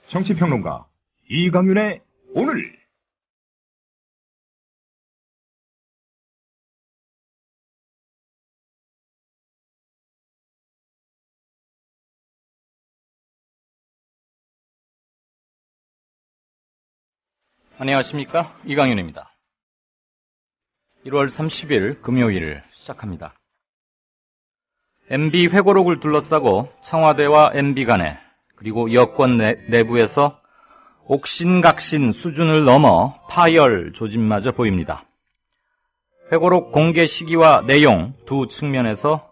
정치평론가 이강윤의 오늘. 안녕하십니까, 이강윤입니다. 1월 30일 금요일 시작합니다. MB 회고록을 둘러싸고 청와대와 MB 간에, 그리고 여권 내부에서 옥신각신 수준을 넘어 파열 조짐마저 보입니다. 회고록 공개 시기와 내용 두 측면에서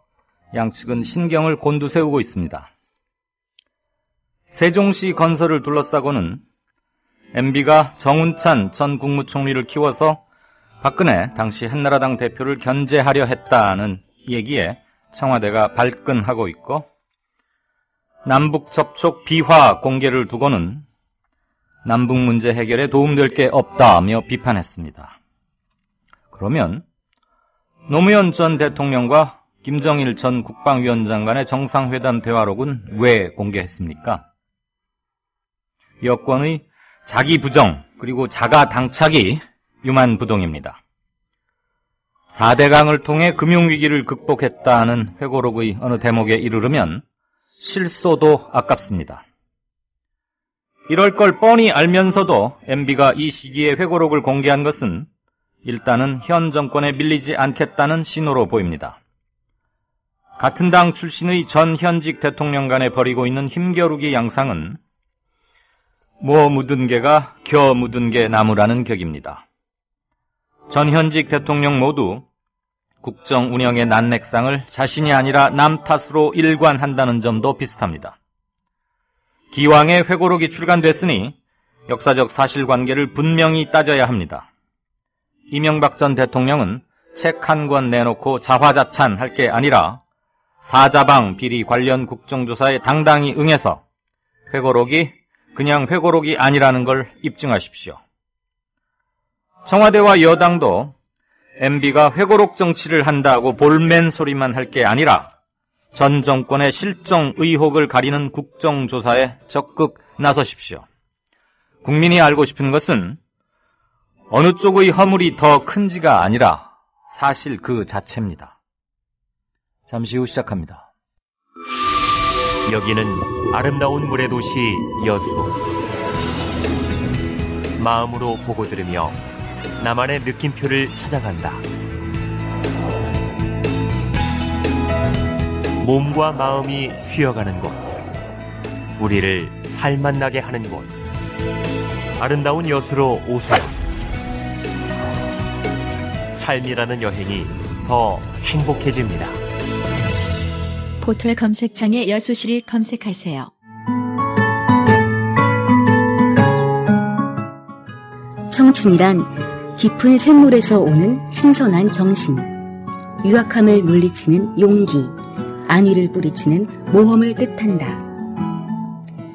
양측은 신경을 곤두세우고 있습니다. 세종시 건설을 둘러싸고는 MB가 정운찬 전 국무총리를 키워서 박근혜 당시 한나라당 대표를 견제하려 했다는 얘기에 청와대가 발끈하고 있고, 남북 접촉 비화 공개를 두고는 남북 문제 해결에 도움될 게 없다며 비판했습니다. 그러면 노무현 전 대통령과 김정일 전 국방위원장 간의 정상회담 대화록은 왜 공개했습니까? 여권의 자기 부정 그리고 자가 당착이 유만부동입니다. 4대강을 통해 금융위기를 극복했다는 회고록의 어느 대목에 이르르면 실소도 아깝습니다. 이럴 걸 뻔히 알면서도 MB가 이 시기에 회고록을 공개한 것은 일단은 현 정권에 밀리지 않겠다는 신호로 보입니다. 같은 당 출신의 전 현직 대통령 간에 벌이고 있는 힘겨루기 양상은 뭐 묻은 개가 겨 묻은 개 나무라는 격입니다. 전 현직 대통령 모두 국정 운영의 난맥상을 자신이 아니라 남 탓으로 일관한다는 점도 비슷합니다. 기왕에 회고록이 출간됐으니 역사적 사실관계를 분명히 따져야 합니다. 이명박 전 대통령은 책 한 권 내놓고 자화자찬할 게 아니라 사자방 비리 관련 국정조사에 당당히 응해서 회고록이 그냥 회고록이 아니라는 걸 입증하십시오. 청와대와 여당도 MB가 회고록 정치를 한다고 볼멘 소리만 할 게 아니라 전 정권의 실정 의혹을 가리는 국정조사에 적극 나서십시오. 국민이 알고 싶은 것은 어느 쪽의 허물이 더 큰지가 아니라 사실 그 자체입니다. 잠시 후 시작합니다. 여기는 아름다운 물의 도시 여수. 마음으로 보고 들으며 나만의 느낌표를 찾아간다. 몸과 마음이 쉬어가는 곳, 우리를 살맛나게 하는 곳, 아름다운 여수로 오세요. 삶이라는 여행이 더 행복해집니다. 포털 검색창에 여수시를 검색하세요. 청춘이란 깊은 샘물에서 오는 신선한 정신, 유약함을 물리치는 용기, 안위를 뿌리치는 모험을 뜻한다.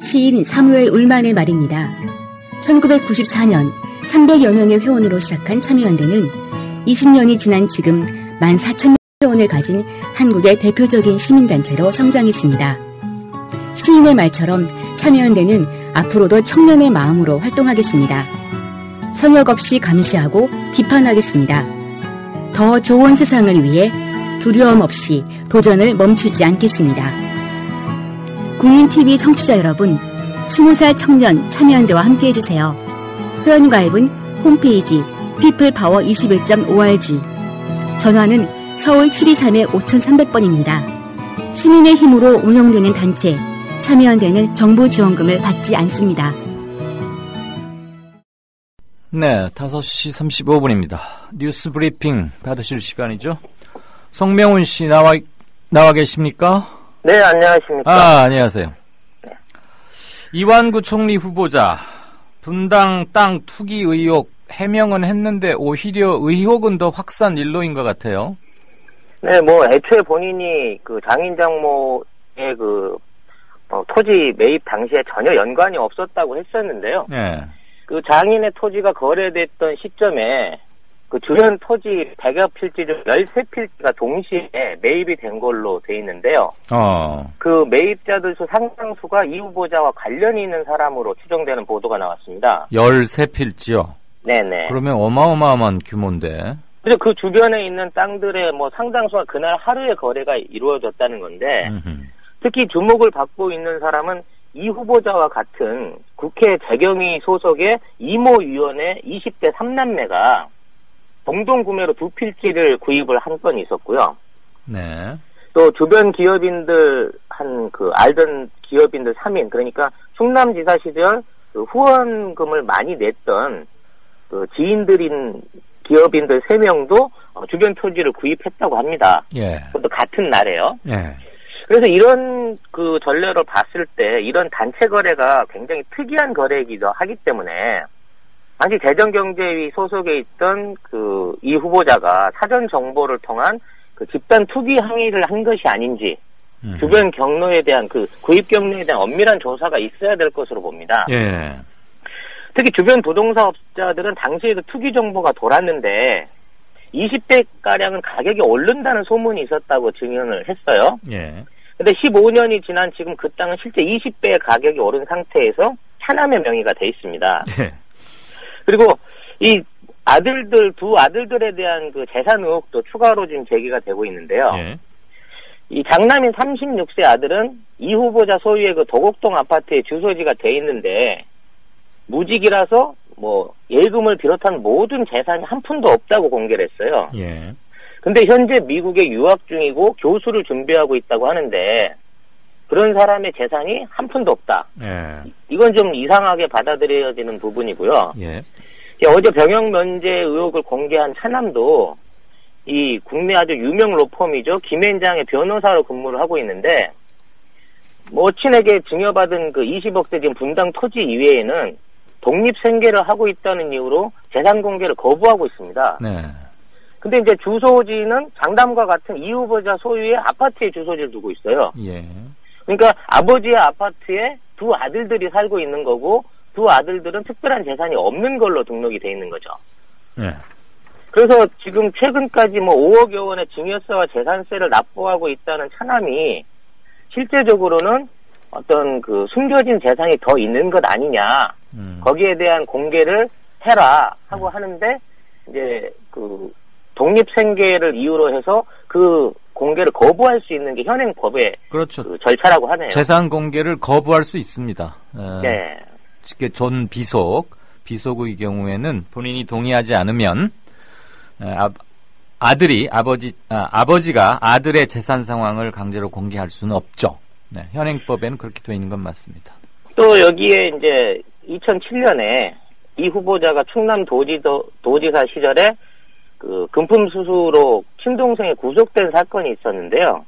시인 사무엘 울만의 말입니다. 1994년 300여 명의 회원으로 시작한 참여연대는 20년이 지난 지금 14,000명 회원을 가진 한국의 대표적인 시민단체로 성장했습니다. 시인의 말처럼 참여연대는 앞으로도 청년의 마음으로 활동하겠습니다. 성역 없이 감시하고 비판하겠습니다. 더 좋은 세상을 위해 두려움 없이 도전을 멈추지 않겠습니다. 국민TV 청취자 여러분, 20살 청년 참여연대와 함께해주세요. 회원가입은 홈페이지 peoplepower21.org, 전화는 서울 723-5300번입니다. 시민의 힘으로 운영되는 단체, 참여연대는 정부 지원금을 받지 않습니다. 네, 5시 35분입니다. 뉴스 브리핑 받으실 시간이죠. 송명훈 씨 나와 계십니까? 네, 안녕하십니까. 안녕하세요. 네. 이완구 총리 후보자 분당 땅 투기 의혹 해명은 했는데 오히려 의혹은 더 확산 일로인 것 같아요. 네, 뭐 애초에 본인이 그 장인장모의 토지 매입 당시에 전혀 연관이 없었다고 했었는데요. 네. 그 장인의 토지가 거래됐던 시점에 그 주변 토지 100여 필지 중 13필지가 동시에 매입이 된 걸로 돼 있는데요. 그 매입자들 수 상당수가 이 후보자와 관련이 있는 사람으로 추정되는 보도가 나왔습니다. 13필지요? 네네. 그러면 어마어마한 규모인데. 그래서 그 주변에 있는 땅들의 뭐 상당수가 그날 하루에 거래가 이루어졌다는 건데, 특히 주목을 받고 있는 사람은 이 후보자와 같은 국회 재경위 소속의 이모위원회 20대 3남매가 공동 구매로 2필지를 구입을 한 건이 있었고요. 네. 또 주변 기업인들 알던 기업인들 3인, 그러니까 충남지사 시절 그 후원금을 많이 냈던 그 지인들인 기업인들 3명도 주변 토지를 구입했다고 합니다. 예. 그것도 같은 날에요. 예. 그래서 이런 그 전례를 봤을 때 이런 단체 거래가 굉장히 특이한 거래이기도 하기 때문에 당시 재정경제위 소속에 있던 그 이 후보자가 사전 정보를 통한 그 집단 투기 행위를 한 것이 아닌지 주변 경로에 대한 그 구입 경로에 대한 엄밀한 조사가 있어야 될 것으로 봅니다. 예. 특히 주변 부동산업자들은 당시에도 투기 정보가 돌았는데 20배가량은 가격이 오른다는 소문이 있었다고 증언을 했어요. 예. 근데 15년이 지난 지금 그 땅은 실제 20배의 가격이 오른 상태에서 차남의 명의가 돼 있습니다. 예. 그리고 이 두 아들들에 대한 그 재산 의혹도 추가로 지금 제기가 되고 있는데요. 예. 이 장남인 36세 아들은 이 후보자 소유의 그 도곡동 아파트에 주소지가 돼 있는데 무직이라서 뭐 예금을 비롯한 모든 재산이 한 푼도 없다고 공개를 했어요. 예. 근데 현재 미국에 유학 중이고 교수를 준비하고 있다고 하는데 그런 사람의 재산이 한 푼도 없다. 예. 이건 좀 이상하게 받아들여지는 부분이고요. 예. 어제 병역 면제 의혹을 공개한 차남도 이 국내 아주 유명 로펌이죠. 김앤장의 변호사로 근무를 하고 있는데 뭐 친에게 증여받은 그 20억대 지금 분당 토지 이외에는 독립생계를 하고 있다는 이유로 재산 공개를 거부하고 있습니다. 네. 근데 이제 주소지는 장담과 같은 이 후보자 소유의 아파트에 주소지를 두고 있어요. 예. 그러니까 아버지의 아파트에 두 아들들이 살고 있는 거고 두 아들들은 특별한 재산이 없는 걸로 등록이 돼 있는 거죠. 예. 그래서 지금 최근까지 뭐 5억여 원의 증여세와 재산세를 납부하고 있다는 차남이 실제적으로는 어떤 그 숨겨진 재산이 더 있는 것 아니냐. 거기에 대한 공개를 해라 하고 하는데 이제 그 독립생계를 이유로 해서 그 공개를 거부할 수 있는 게 현행 법의 그렇죠. 그 절차라고 하네요. 재산 공개를 거부할 수 있습니다. 네. 전 비속의 경우에는 본인이 동의하지 않으면 아버지가 아들의 재산 상황을 강제로 공개할 수는 없죠. 네, 현행법에는 그렇게 되어 있는 건 맞습니다. 또 여기에 이제 2007년에 이 후보자가 충남 도지사 시절에 그 금품 수수로 친동생이 구속된 사건이 있었는데요.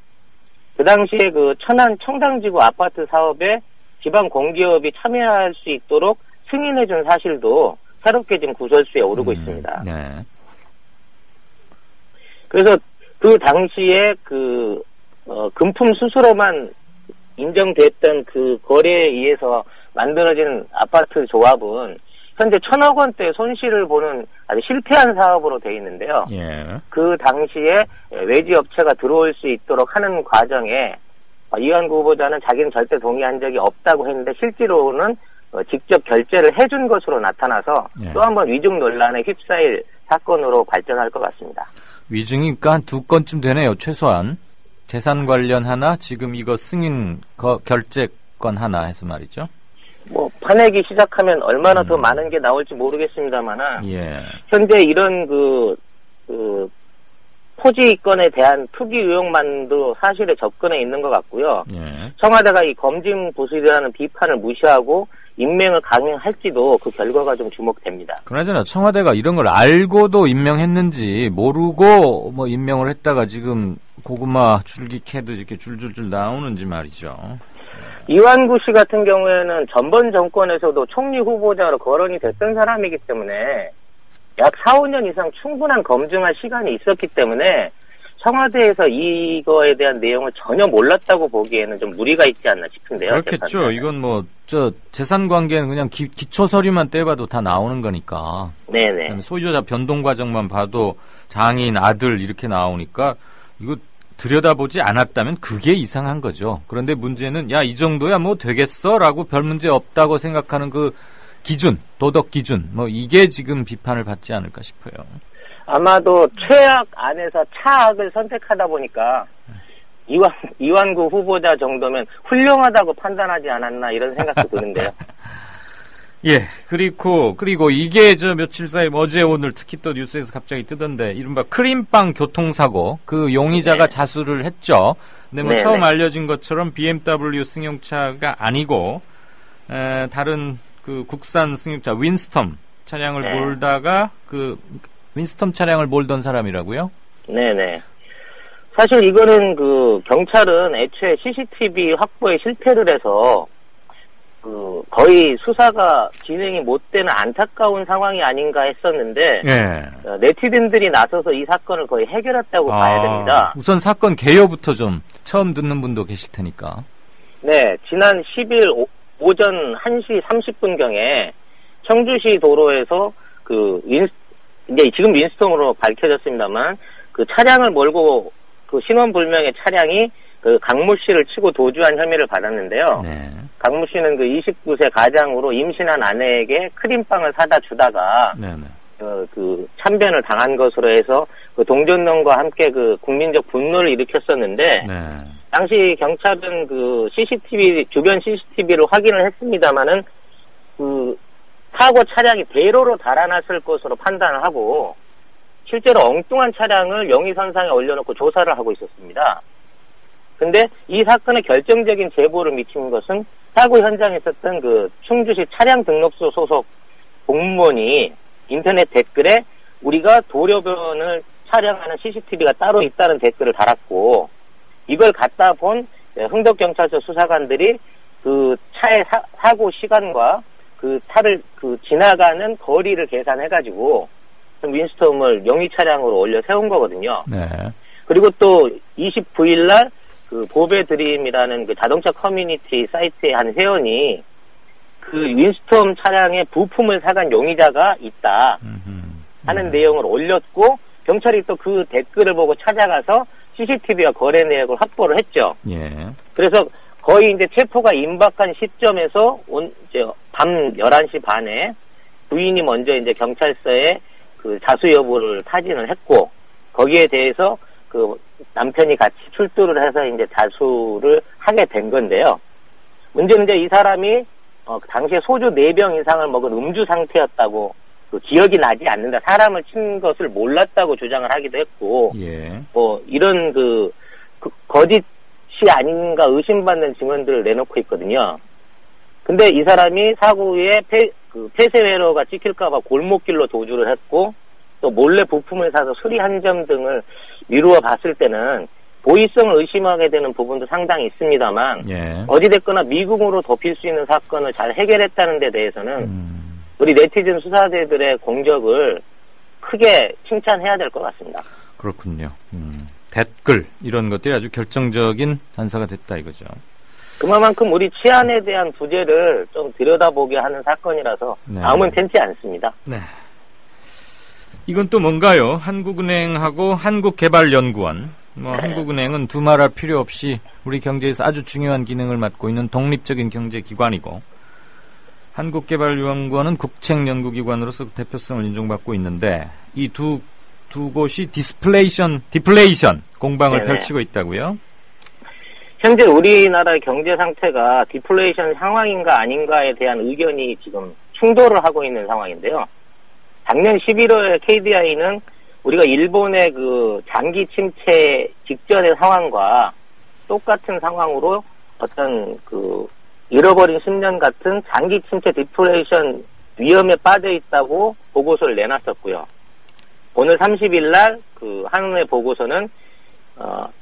그 당시에 그 천안 청담지구 아파트 사업에 지방 공기업이 참여할 수 있도록 승인해준 사실도 새롭게 지금 구설수에 오르고 있습니다. 네. 그래서 그 당시에 그 금품 수수로만 인정됐던 그 거래에 의해서 만들어진 아파트 조합은 현재 1,000억 원대 손실을 보는 아주 실패한 사업으로 되어 있는데요. 예. 그 당시에 외지 업체가 들어올 수 있도록 하는 과정에 이완구 후보자는 자기는 절대 동의한 적이 없다고 했는데 실제로는 직접 결제를 해준 것으로 나타나서 예. 또 한 번 위증 논란에 휩싸일 사건으로 발전할 것 같습니다. 위증이니까 한 2건쯤 되네요. 최소한. 재산 관련 하나, 지금 이거 승인 결제권 하나 해서 말이죠. 뭐 파내기 시작하면 얼마나 더 많은 게 나올지 모르겠습니다만은 예. 현재 이런 그 토지권에 대한 투기 의혹만도 사실에 접근해 있는 것 같고요. 예. 청와대가 이 검증 부실이라는 비판을 무시하고 임명을 강행할지도 그 결과가 좀 주목됩니다. 그나저나 청와대가 이런 걸 알고도 임명했는지 모르고 뭐 임명을 했다가 지금 고구마 줄기 캐도 이렇게 줄줄줄 나오는지 말이죠. 이완구 씨 같은 경우에는 전번 정권에서도 총리 후보자로 거론이 됐던 사람이기 때문에 약 4, 5년 이상 충분한 검증할 시간이 있었기 때문에 청와대에서 이거에 대한 내용을 전혀 몰랐다고 보기에는 좀 무리가 있지 않나 싶은데요. 그렇겠죠. 재판장은. 이건 뭐, 재산 관계는 그냥 기초 서류만 떼봐도 다 나오는 거니까. 네네. 그다음에 소유자 변동 과정만 봐도 장인, 아들 이렇게 나오니까 이거 들여다보지 않았다면 그게 이상한 거죠. 그런데 문제는 야, 이 정도야 뭐 되겠어? 라고 별 문제 없다고 생각하는 그 기준, 도덕 기준, 뭐 이게 지금 비판을 받지 않을까 싶어요. 아마도 최악 안에서 차악을 선택하다 보니까 이완구 후보자 정도면 훌륭하다고 판단하지 않았나 이런 생각도 드는데요. 예, 그리고 이게 며칠 사이 어제 오늘 특히 또 뉴스에서 갑자기 뜨던데 이른바 크림빵 교통사고 그 용의자가 네. 자수를 했죠. 근데 뭐 네네. 처음 알려진 것처럼 BMW 승용차가 아니고 다른 그 국산 승용차 윈스톰 차량을 네. 몰다가 그 윈스톰 차량을 몰던 사람이라고요? 네네. 사실 이거는 그 경찰은 애초에 CCTV 확보에 실패를 해서 그 거의 수사가 진행이 못 되는 안타까운 상황이 아닌가 했었는데 예. 네티즌들이 나서서 이 사건을 거의 해결했다고 봐야 됩니다. 우선 사건 개요부터 좀 처음 듣는 분도 계실 테니까. 네, 지난 10일 오전 1시 30분경에 청주시 도로에서 이제 지금 윈스톰으로 밝혀졌습니다만 그 차량을 몰고 그 신원불명의 차량이 그 강모 씨를 치고 도주한 혐의를 받았는데요. 네. 강모 씨는 그 29세 가장으로 임신한 아내에게 크림빵을 사다 주다가 네네. 그 참변을 당한 것으로 해서 그 동전론과 함께 그 국민적 분노를 일으켰었는데 네. 당시 경찰은 그 주변 CCTV를 확인을 했습니다만은 그 사고 차량이 대로로 달아났을 것으로 판단을 하고 실제로 엉뚱한 차량을 영위선상에 올려놓고 조사를 하고 있었습니다. 근데 이 사건의 결정적인 제보를 미친 것은 사고 현장에 있었던 그 충주시 차량등록소 소속 공무원이 인터넷 댓글에 우리가 도로변을 촬영하는 CCTV가 따로 있다는 댓글을 달았고 이걸 갖다 본 흥덕경찰서 수사관들이 그 차의 사고 시간과 그 차를 지나가는 거리를 계산해가지고 윈스톰을 영위 차량으로 올려 세운 거거든요. 네. 그리고 또 29일 날 그 보배 드림이라는 그 자동차 커뮤니티 사이트의 한 회원이 그 윈스톰 차량의 부품을 사간 용의자가 있다 하는 내용을 올렸고 경찰이 또 그 댓글을 보고 찾아가서 CCTV와 거래 내역을 확보를 했죠. 예. 그래서 거의 이제 체포가 임박한 시점에서 이제 밤 11시 반에 부인이 먼저 이제 경찰서에 그 자수 여부를 타진을 했고 거기에 대해서 그 남편이 같이 출두를 해서 이제 자수를 하게 된 건데요. 문제는 이제 이 사람이 당시에 소주 4병 이상을 먹은 음주 상태였다고 그 기억이 나지 않는다. 사람을 친 것을 몰랐다고 주장을 하기도 했고 예. 뭐 이런 그 거짓이 아닌가 의심받는 증언들을 내놓고 있거든요. 근데 이 사람이 사고 후에 폐쇄 회로가 찍힐까봐 골목길로 도주를 했고 또 몰래 부품을 사서 수리한 점 등을 미루어 봤을 때는 고의성을 의심하게 되는 부분도 상당히 있습니다만 예. 어찌됐거나 미궁으로 덮일 수 있는 사건을 잘 해결했다는 데 대해서는 우리 네티즌 수사대들의 공적을 크게 칭찬해야 될 것 같습니다. 그렇군요. 댓글 이런 것들이 아주 결정적인 단서가 됐다 이거죠. 그만큼 우리 치안에 대한 부재를 좀 들여다보게 하는 사건이라서 네. 마음은 편치 않습니다. 네. 이건 또 뭔가요? 한국은행하고 한국개발연구원. 한국은행은 두말할 필요 없이 우리 경제에서 아주 중요한 기능을 맡고 있는 독립적인 경제기관이고 한국개발연구원은 국책연구기관으로서 대표성을 인정받고 있는데 이 두 곳이 디플레이션 공방을 네네. 펼치고 있다고요? 현재 우리나라의 경제 상태가 디플레이션 상황인가 아닌가에 대한 의견이 지금 충돌을 하고 있는 상황인데요. 작년 11월 KDI는 우리가 일본의 그 장기 침체 직전의 상황과 똑같은 상황으로 어떤 그 잃어버린 10년 같은 장기 침체 디플레이션 위험에 빠져 있다고 보고서를 내놨었고요. 오늘 30일 날 그 한은의 보고서는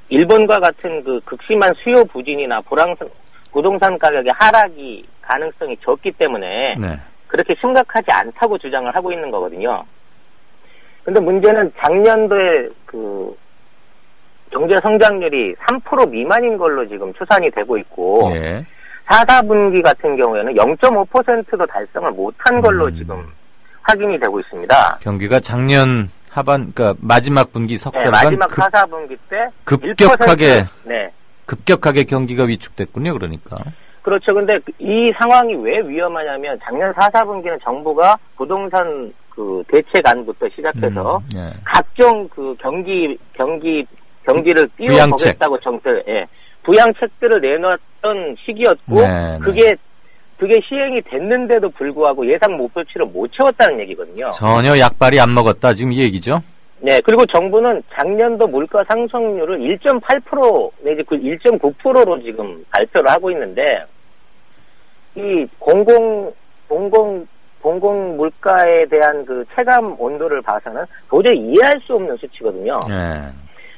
일본과 같은 그 극심한 수요 부진이나 부동산 가격의 하락이 가능성이 적기 때문에 네. 그렇게 심각하지 않다고 주장을 하고 있는 거거든요. 근데 문제는 작년도에 그 경제 성장률이 3% 미만인 걸로 지금 추산이 되고 있고 예. 4, 4분기 같은 경우에는 0.5%도 달성을 못한 걸로 지금 확인이 되고 있습니다. 경기가 작년 하반, 그러니까 마지막 분기 석 네, 달간 마지막 4, 4분기 때 급격하게 1%, 네. 급격하게 경기가 위축됐군요. 그러니까. 그렇죠. 근데 이 상황이 왜 위험하냐면 작년 4, 4분기는 정부가 부동산 그 대책안부터 시작해서 예. 각종 그 경기를 부양책. 띄워보겠다고 부양책들을 내놨던 시기였고 네, 그게 시행이 됐는데도 불구하고 예상 목표치를 못 채웠다는 얘기거든요. 전혀 약발이 안 먹었다. 지금 이 얘기죠? 네, 그리고 정부는 작년도 물가 상승률을 1.8% 내지 그 1.9%로 지금 발표를 하고 있는데 이 공공 물가에 대한 그 체감 온도를 봐서는 도저히 이해할 수 없는 수치거든요. 예.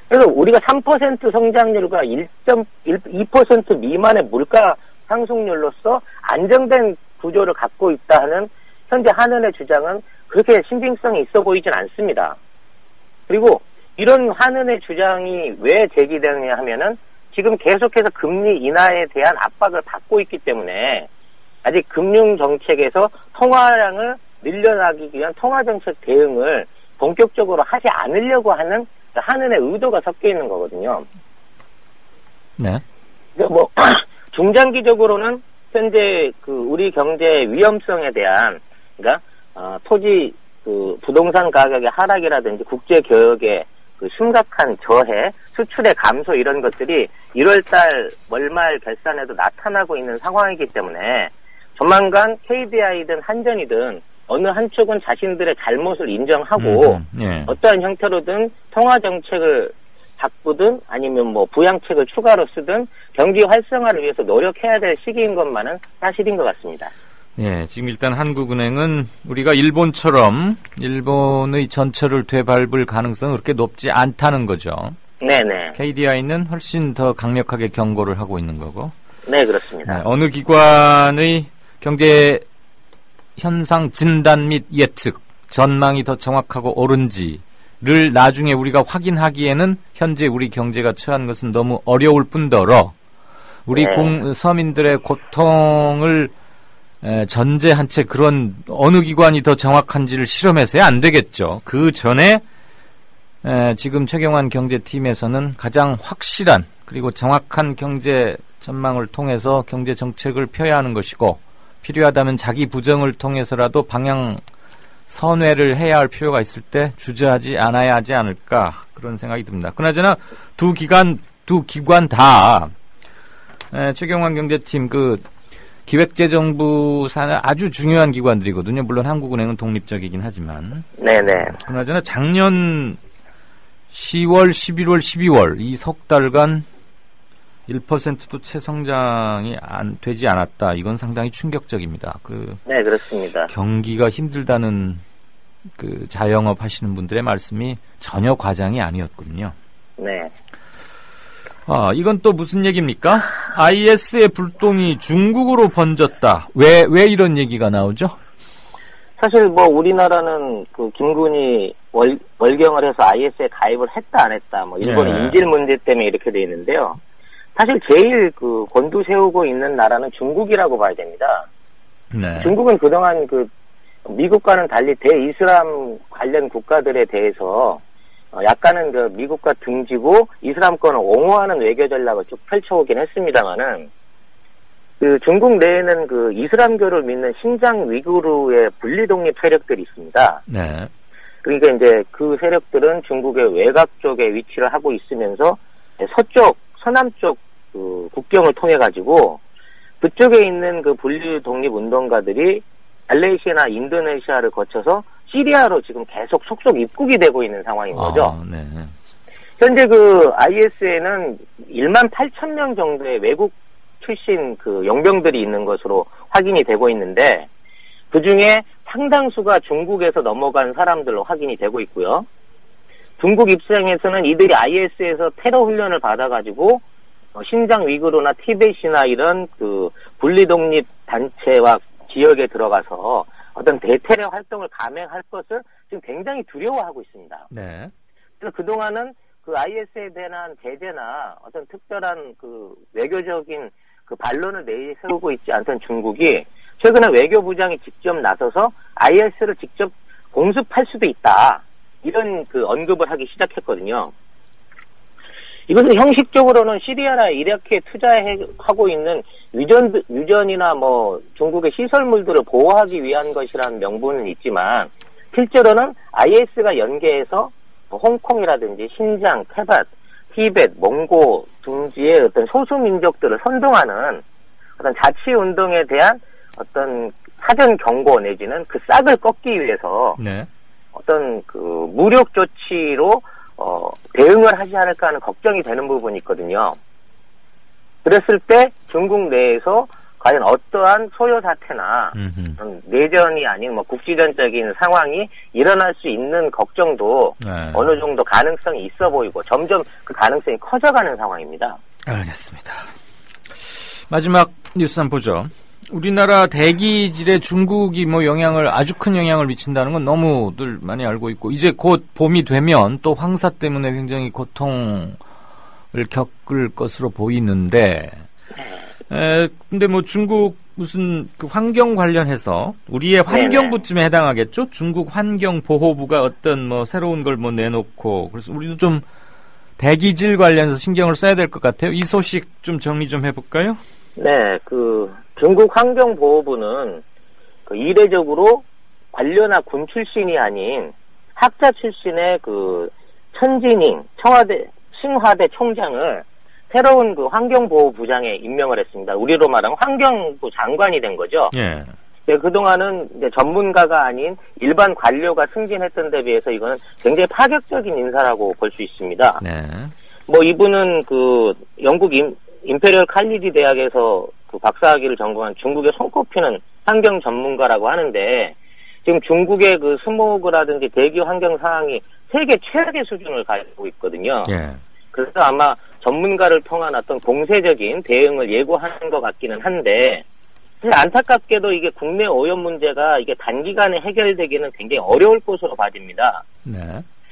그래서 우리가 3% 성장률과 1.2% 미만의 물가 상승률로서 안정된 구조를 갖고 있다 하는 현재 한은의 주장은 그렇게 신빙성이 있어 보이진 않습니다. 그리고 이런 한은의 주장이 왜 제기되느냐 하면은 지금 계속해서 금리 인하에 대한 압박을 받고 있기 때문에 아직 금융정책에서 통화량을 늘려나기 위한 통화정책 대응을 본격적으로 하지 않으려고 하는 한은의 의도가 섞여 있는 거거든요. 네. 뭐 중장기적으로는 현재 그 우리 경제 위험성에 대한 그러니까 토지 그 부동산 가격의 하락이라든지 국제 교역의 그 심각한 저해, 수출의 감소 이런 것들이 1월달 월말 결산에도 나타나고 있는 상황이기 때문에 조만간 KDI든 한전이든 어느 한쪽은 자신들의 잘못을 인정하고 예. 어떠한 형태로든 통화 정책을 바꾸든 아니면 뭐 부양책을 추가로 쓰든 경기 활성화를 위해서 노력해야 될 시기인 것만은 사실인 것 같습니다. 예, 지금 일단 한국은행은 우리가 일본처럼 일본의 전철을 되밟을 가능성은 그렇게 높지 않다는 거죠. 네네. KDI는 훨씬 더 강력하게 경고를 하고 있는 거고. 네, 그렇습니다. 네, 어느 기관의 경제 현상 진단 및 예측, 전망이 더 정확하고 옳은지를 나중에 우리가 확인하기에는 현재 우리 경제가 처한 것은 너무 어려울 뿐더러 우리 네. 서민들의 고통을 전제한 채 그런 어느 기관이 더 정확한지를 실험해서야 안 되겠죠. 그 전에 지금 최경환 경제팀에서는 가장 확실한 그리고 정확한 경제 전망을 통해서 경제 정책을 펴야 하는 것이고 필요하다면 자기 부정을 통해서라도 방향 선회를 해야 할 필요가 있을 때 주저하지 않아야 하지 않을까 그런 생각이 듭니다. 그나저나 두 기관 다 최경환 경제팀 그 기획재정부 산하 아주 중요한 기관들이거든요. 물론 한국은행은 독립적이긴 하지만. 네네. 그나저나 작년 10월, 11월, 12월 이 석 달간 1%도 채 성장이 되지 않았다. 이건 상당히 충격적입니다. 네, 그렇습니다. 경기가 힘들다는 그 자영업 하시는 분들의 말씀이 전혀 과장이 아니었군요. 네. 이건 또 무슨 얘기입니까? IS의 불똥이 중국으로 번졌다. 왜 이런 얘기가 나오죠? 사실 뭐 우리나라는 그 김군이 월경을 해서 IS에 가입을 했다 안 했다 뭐 일본의 네. 인질 문제 때문에 이렇게 돼 있는데요. 사실 제일 그 곤두세우고 있는 나라는 중국이라고 봐야 됩니다. 네. 중국은 그동안 그 미국과는 달리 대이슬람 관련 국가들에 대해서 약간은 그 미국과 등지고 이슬람권을 옹호하는 외교 전략을 쭉 펼쳐오긴 했습니다만은 그 중국 내에는 그 이슬람교를 믿는 신장 위구르의 분리 독립 세력들이 있습니다. 네. 그러니까 이제 그 세력들은 중국의 외곽 쪽에 위치를 하고 있으면서 서남 쪽 그 국경을 통해 가지고 그쪽에 있는 그 분리 독립 운동가들이 말레이시아나 인도네시아를 거쳐서 시리아로 지금 계속 속속 입국이 되고 있는 상황인 거죠. 네. 현재 그 IS에는 1만 8천 명 정도의 외국 출신 그 용병들이 있는 것으로 확인이 되고 있는데 그 중에 상당수가 중국에서 넘어간 사람들로 확인이 되고 있고요. 중국 입장에서는 이들이 IS에서 테러 훈련을 받아가지고 신장 위구르나 티벳이나 이런 그 분리독립 단체와 지역에 들어가서 어떤 대테러 활동을 감행할 것을 지금 굉장히 두려워하고 있습니다. 네. 그래서 그동안은 그 IS에 대한 제재나 어떤 특별한 그 외교적인 그 반론을 내세우고 있지 않던 중국이 최근에 외교부장이 직접 나서서 IS를 직접 공습할 수도 있다. 이런 그 언급을 하기 시작했거든요. 이것은 형식적으로는 시리아나 이라크에 투자하고 있는 유전이나 뭐 중국의 시설물들을 보호하기 위한 것이라는 명분은 있지만 실제로는 IS가 연계해서 홍콩이라든지 신장, 티벳, 몽고 등지의 어떤 소수민족들을 선동하는 어떤 자치운동에 대한 어떤 사전 경고 내지는 그 싹을 꺾기 위해서 네. 어떤 그 무력 조치로 대응을 하지 않을까 하는 걱정이 되는 부분이 있거든요. 그랬을 때 중국 내에서 과연 어떠한 소요 사태나 내전이 아닌 뭐 국지전적인 상황이 일어날 수 있는 걱정도 네. 어느 정도 가능성이 있어 보이고 점점 그 가능성이 커져가는 상황입니다. 알겠습니다. 마지막 뉴스 한번 보죠. 우리나라 대기질에 중국이 뭐 아주 큰 영향을 미친다는 건 너무들 많이 알고 있고, 이제 곧 봄이 되면 또 황사 때문에 굉장히 고통을 겪을 것으로 보이는데, 근데 뭐 중국 무슨 그 환경 관련해서 우리의 환경부쯤에 해당하겠죠? 중국 환경보호부가 어떤 뭐 새로운 걸 뭐 내놓고, 그래서 우리도 좀 대기질 관련해서 신경을 써야 될 것 같아요. 이 소식 좀 정리 좀 해볼까요? 네, 그 중국 환경보호부는 그 이례적으로 관료나 군 출신이 아닌 학자 출신의 그 천진잉 칭화대 총장을 새로운 그 환경보호부장에 임명을 했습니다. 우리로 말하면 환경부 장관이 된 거죠. 예. 네, 그동안은 이제 전문가가 아닌 일반 관료가 승진했던 데 비해서 이거는 굉장히 파격적인 인사라고 볼 수 있습니다. 네. 뭐 이분은 그 영국 임페리얼 칼리지 대학에서 그 박사학위를 전공한 중국의 손꼽히는 환경 전문가라고 하는데, 지금 중국의 그 스모그라든지 대기 환경 상황이 세계 최악의 수준을 가지고 있거든요. 예. 그래서 아마 전문가를 통한 어떤 공세적인 대응을 예고하는 것 같기는 한데, 사실 안타깝게도 이게 국내 오염 문제가 이게 단기간에 해결되기는 굉장히 어려울 것으로 봐집니다. 네.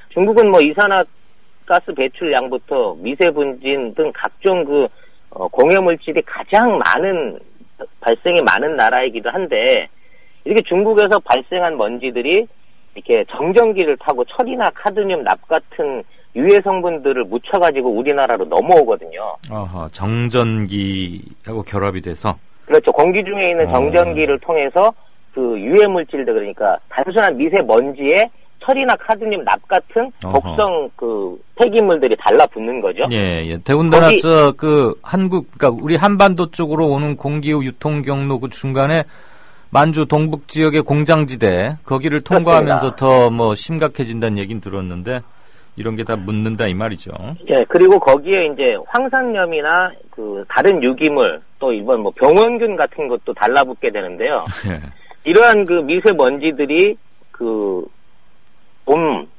중국은 뭐 이산화가스 배출량부터 미세분진 등 각종 그 공해물질이 가장 발생이 많은 나라이기도 한데, 이렇게 중국에서 발생한 먼지들이 이렇게 정전기를 타고 철이나 카드뮴, 납 같은 유해 성분들을 묻혀가지고 우리나라로 넘어오거든요. 정전기하고 결합이 돼서. 그렇죠. 공기 중에 있는 정전기를 통해서 그 유해 물질들, 그러니까 단순한 미세먼지에 철이나 카드뮴, 납 같은 독성 그 폐기물들이 달라붙는 거죠. 예. 더군다나 그러니까 우리 한반도 쪽으로 오는 공기의 유통 경로 그 중간에 만주 동북 지역의 공장지대, 거기를 통과하면서 더 뭐 심각해진다는 얘기는 들었는데, 이런 게 다 묻는다 이 말이죠. 예, 그리고 거기에 이제 황산염이나 그 다른 유기물, 또 이번 뭐 병원균 같은 것도 달라붙게 되는데요. 예. 이러한 그 미세먼지들이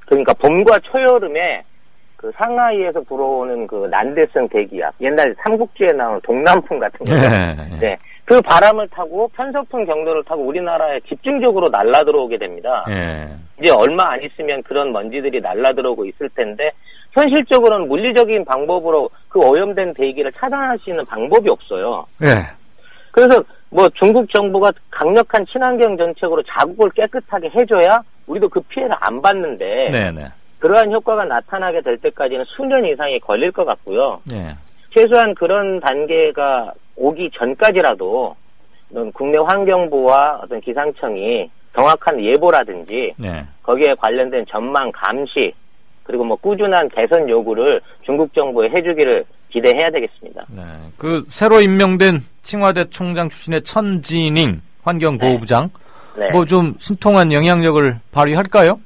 그러니까 봄과 초여름에 그 상하이에서 불어오는 그 난대성 대기압, 옛날 삼국지에 나오는 동남풍 같은 거. 네. 그 바람을 타고 편서풍 경로를 타고 우리나라에 집중적으로 날라 들어오게 됩니다. 이제 얼마 안 있으면 그런 먼지들이 날라 들어오고 있을 텐데, 현실적으로는 물리적인 방법으로 그 오염된 대기를 차단할 수 있는 방법이 없어요. 그래서 뭐 중국 정부가 강력한 친환경 정책으로 자국을 깨끗하게 해줘야 우리도 그 피해를 안 받는데, 그러한 효과가 나타나게 될 때까지는 수년 이상이 걸릴 것 같고요. 최소한 그런 단계가 오기 전까지라도 국내 환경부와 어떤 기상청이 정확한 예보라든지 거기에 관련된 전망 감시, 그리고 뭐 꾸준한 개선 요구를 중국 정부에 해주기를 기대해야 되겠습니다. 그 새로 임명된 칭화대 총장 출신의 천진잉 환경보호부장, 뭐 좀 신통한 영향력을 발휘할까요?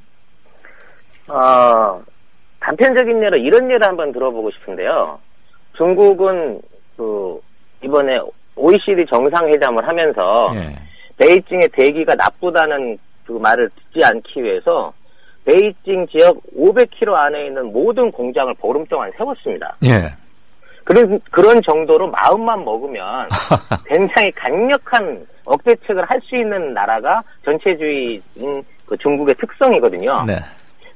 단편적인 예로 이런 예를 한번 들어보고 싶은데요. 중국은 이번에 OECD 정상회담을 하면서 베이징의 대기가 나쁘다는 그 말을 듣지 않기 위해서 베이징 지역 500km 안에 있는 모든 공장을 보름 동안 세웠습니다. 그런 정도로 마음만 먹으면 굉장히 강력한 억제책을 할 수 있는 나라가 전체주의인 그 중국의 특성이거든요.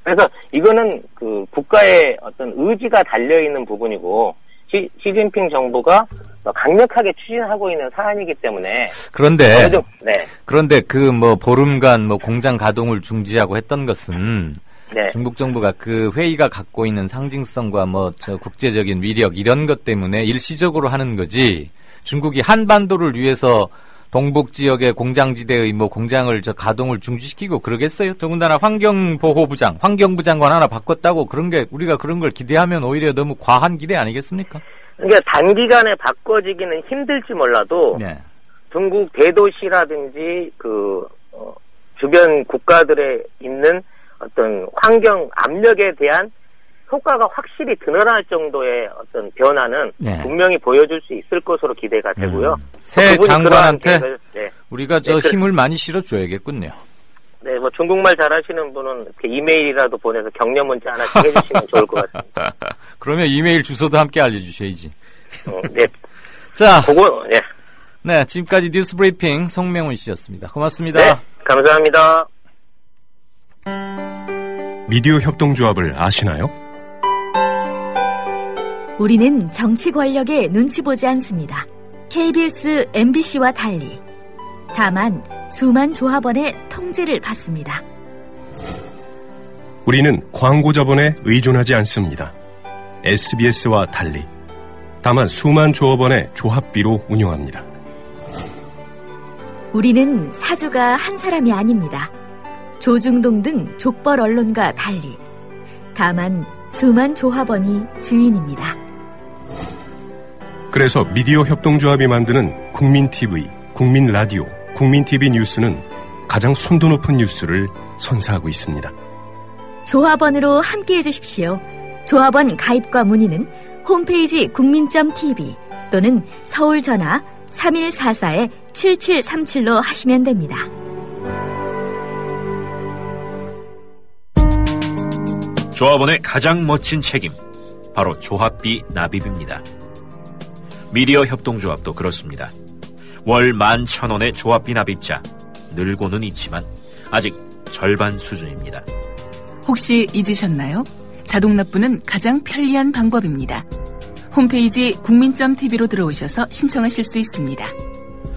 그래서 이거는 그 국가의 어떤 의지가 달려있는 부분이고, 시진핑 정부가 강력하게 추진하고 있는 사안이기 때문에. 그런데, 네. 그런데 그 보름간 공장 가동을 중지하고 했던 것은 네. 중국 정부가 그 회의가 갖고 있는 상징성과 국제적인 위력 이런 것 때문에 일시적으로 하는 거지. 중국이 한반도를 위해서 동북 지역의 공장지대의 공장을 가동을 중지시키고 그러겠어요? 더군다나 환경부 장관 하나 바꿨다고 그런 게 우리가 그런 걸 기대하면 오히려 너무 과한 기대 아니겠습니까? 그러니까 단기간에 바꿔지기는 힘들지 몰라도 네. 중국 대도시라든지 주변 국가들에 있는 어떤 환경 압력에 대한 효과가 확실히 드러날 정도의 어떤 변화는 네. 분명히 보여줄 수 있을 것으로 기대가 되고요. 새 장관한테 네. 우리가 힘을 많이 실어줘야겠군요. 네, 중국말 잘하시는 분은 이메일이라도 보내서 격려 문자 하나씩 해주시면 좋을 것 같습니다. 그러면 이메일 주소도 함께 알려주셔야지. 네. 자, 네. 네, 지금까지 뉴스 브리핑 송명훈 씨였습니다. 고맙습니다. 네, 감사합니다. 미디어 협동조합을 아시나요? 우리는 정치 권력에 눈치 보지 않습니다. KBS, MBC와 달리. 다만 수만 조합원의 통제를 받습니다. 우리는 광고 자본에 의존하지 않습니다. SBS와 달리. 다만 수만 조합원의 조합비로 운영합니다. 우리는 사주가 한 사람이 아닙니다. 조중동 등 족벌 언론과 달리. 다만 수만 조합원이 주인입니다. 그래서 미디어 협동조합이 만드는 국민TV, 국민라디오, 국민TV 뉴스는 가장 순도 높은 뉴스를 선사하고 있습니다. 조합원으로 함께해 주십시오. 조합원 가입과 문의는 홈페이지 국민.tv 또는 서울 전화 3144-7737로 하시면 됩니다. 조합원의 가장 멋진 책임, 바로 조합비 납입입니다. 미디어 협동조합도 그렇습니다. 월 11,000원의 조합비 납입자, 늘고는 있지만 아직 절반 수준입니다. 혹시 잊으셨나요? 자동 납부는 가장 편리한 방법입니다. 홈페이지 국민.tv로 들어오셔서 신청하실 수 있습니다.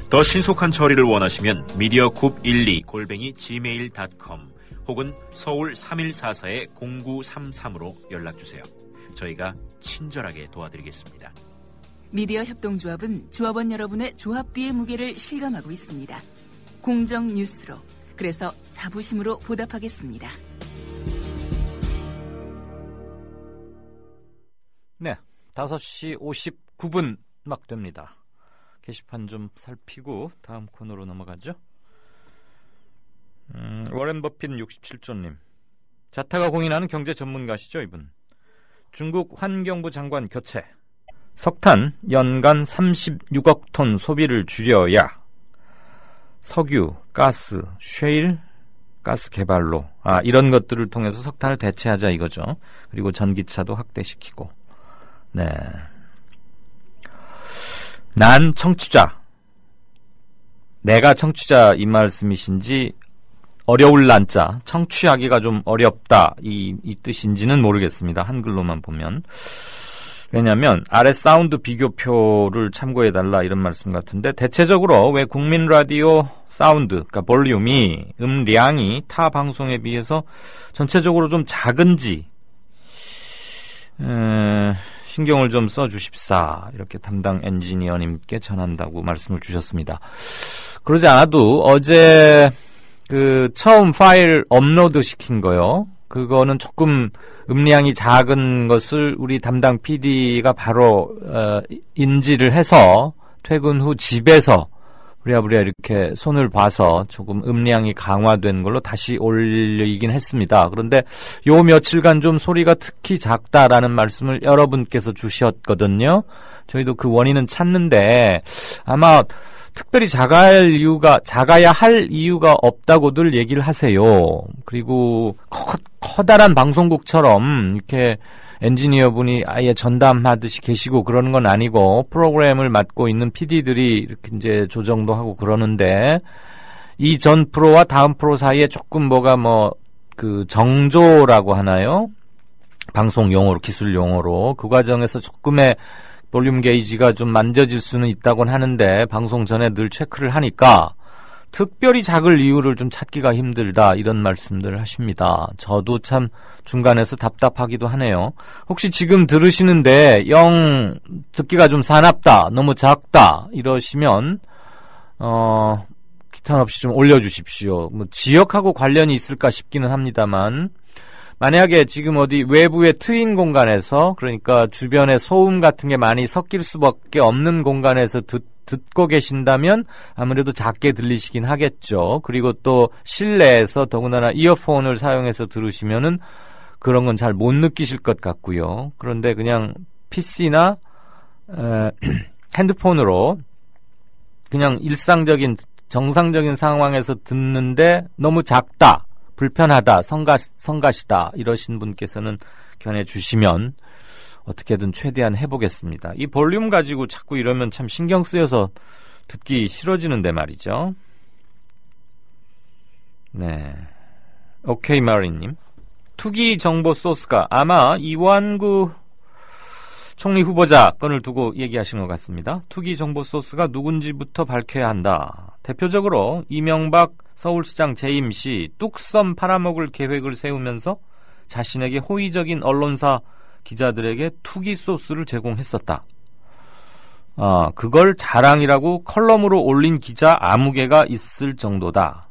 더 신속한 처리를 원하시면 mediacoup12@gmail.com 혹은 서울 3144-0933으로 연락주세요. 저희가 친절하게 도와드리겠습니다. 미디어 협동조합은 조합원 여러분의 조합비의 무게를 실감하고 있습니다. 공정 뉴스로, 그래서 자부심으로 보답하겠습니다. 네, 5시 59분 막 됩니다. 게시판 좀 살피고 다음 코너로 넘어가죠. 워렌 버핏 67조님. 자타가 공인하는 경제 전문가시죠, 이분. 중국 환경부 장관 교체. 석탄 연간 36억 톤 소비를 줄여야 석유, 가스, 쉐일, 가스 개발로 이런 것들을 통해서 석탄을 대체하자 이거죠. 그리고 전기차도 확대시키고. 네. 난 청취자. 내가 청취자 이 말씀이신지 어려울 난자, 청취하기가 좀 어렵다 이 뜻인지는 모르겠습니다. 한글로만 보면. 왜냐하면 아래 사운드 비교표를 참고해달라 이런 말씀 같은데 대체적으로 왜 국민 라디오 사운드, 그러니까 볼륨이 음량이 타 방송에 비해서 전체적으로 좀 작은지 신경을 좀 써주십사 이렇게 담당 엔지니어님께 전한다고 말씀을 주셨습니다. 그러지 않아도 어제 처음 파일 업로드 시킨 거요. 그거는 조금 음량이 작은 것을 우리 담당 PD가 바로 인지를 해서 퇴근 후 집에서 부랴부랴 이렇게 손을 봐서 조금 음량이 강화된 걸로 다시 올리긴 했습니다. 그런데 요 며칠간 좀 소리가 특히 작다라는 말씀을 여러분께서 주셨거든요. 저희도 그 원인은 찾는데 아마 특별히 작아야 할 이유가 없다고들 얘기를 하세요. 그리고 커다란 방송국처럼 이렇게 엔지니어분이 아예 전담하듯이 계시고 그러는 건 아니고 프로그램을 맡고 있는 PD들이 이렇게 이제 조정도 하고 그러는데 이 전 프로와 다음 프로 사이에 조금 뭐가 그 정조라고 하나요? 방송 용어로, 기술 용어로. 그 과정에서 조금의 볼륨 게이지가 좀 만져질 수는 있다곤 하는데 방송 전에 늘 체크를 하니까 특별히 작을 이유를 좀 찾기가 힘들다, 이런 말씀들을 하십니다. 저도 참 중간에서 답답하기도 하네요. 혹시 지금 들으시는데 영 듣기가 좀 사납다, 너무 작다 이러시면 기탄 없이 좀 올려주십시오. 뭐 지역하고 관련이 있을까 싶기는 합니다만, 만약에 지금 어디 외부의 트인 공간에서, 그러니까 주변에 소음 같은 게 많이 섞일 수밖에 없는 공간에서 듣고 계신다면 아무래도 작게 들리시긴 하겠죠. 그리고 또 실내에서 더군다나 이어폰을 사용해서 들으시면은 그런 건 잘 못 느끼실 것 같고요. 그런데 그냥 PC나 핸드폰으로 그냥 일상적인 정상적인 상황에서 듣는데 너무 작다, 불편하다, 성가시다 이러신 분께서는 견해 주시면 어떻게든 최대한 해보겠습니다. 이 볼륨 가지고 자꾸 이러면 참 신경 쓰여서 듣기 싫어지는데 말이죠. 네. 오케이 마리님. 투기 정보 소스가 아마 이완구 총리 후보자 건을 두고 얘기하신 것 같습니다. 투기 정보 소스가 누군지부터 밝혀야 한다. 대표적으로 이명박 서울시장 재임 시 뚝섬 팔아먹을 계획을 세우면서 자신에게 호의적인 언론사 기자들에게 투기 소스를 제공했었다. 그걸 자랑이라고 컬럼으로 올린 기자 아무 개가 있을 정도다.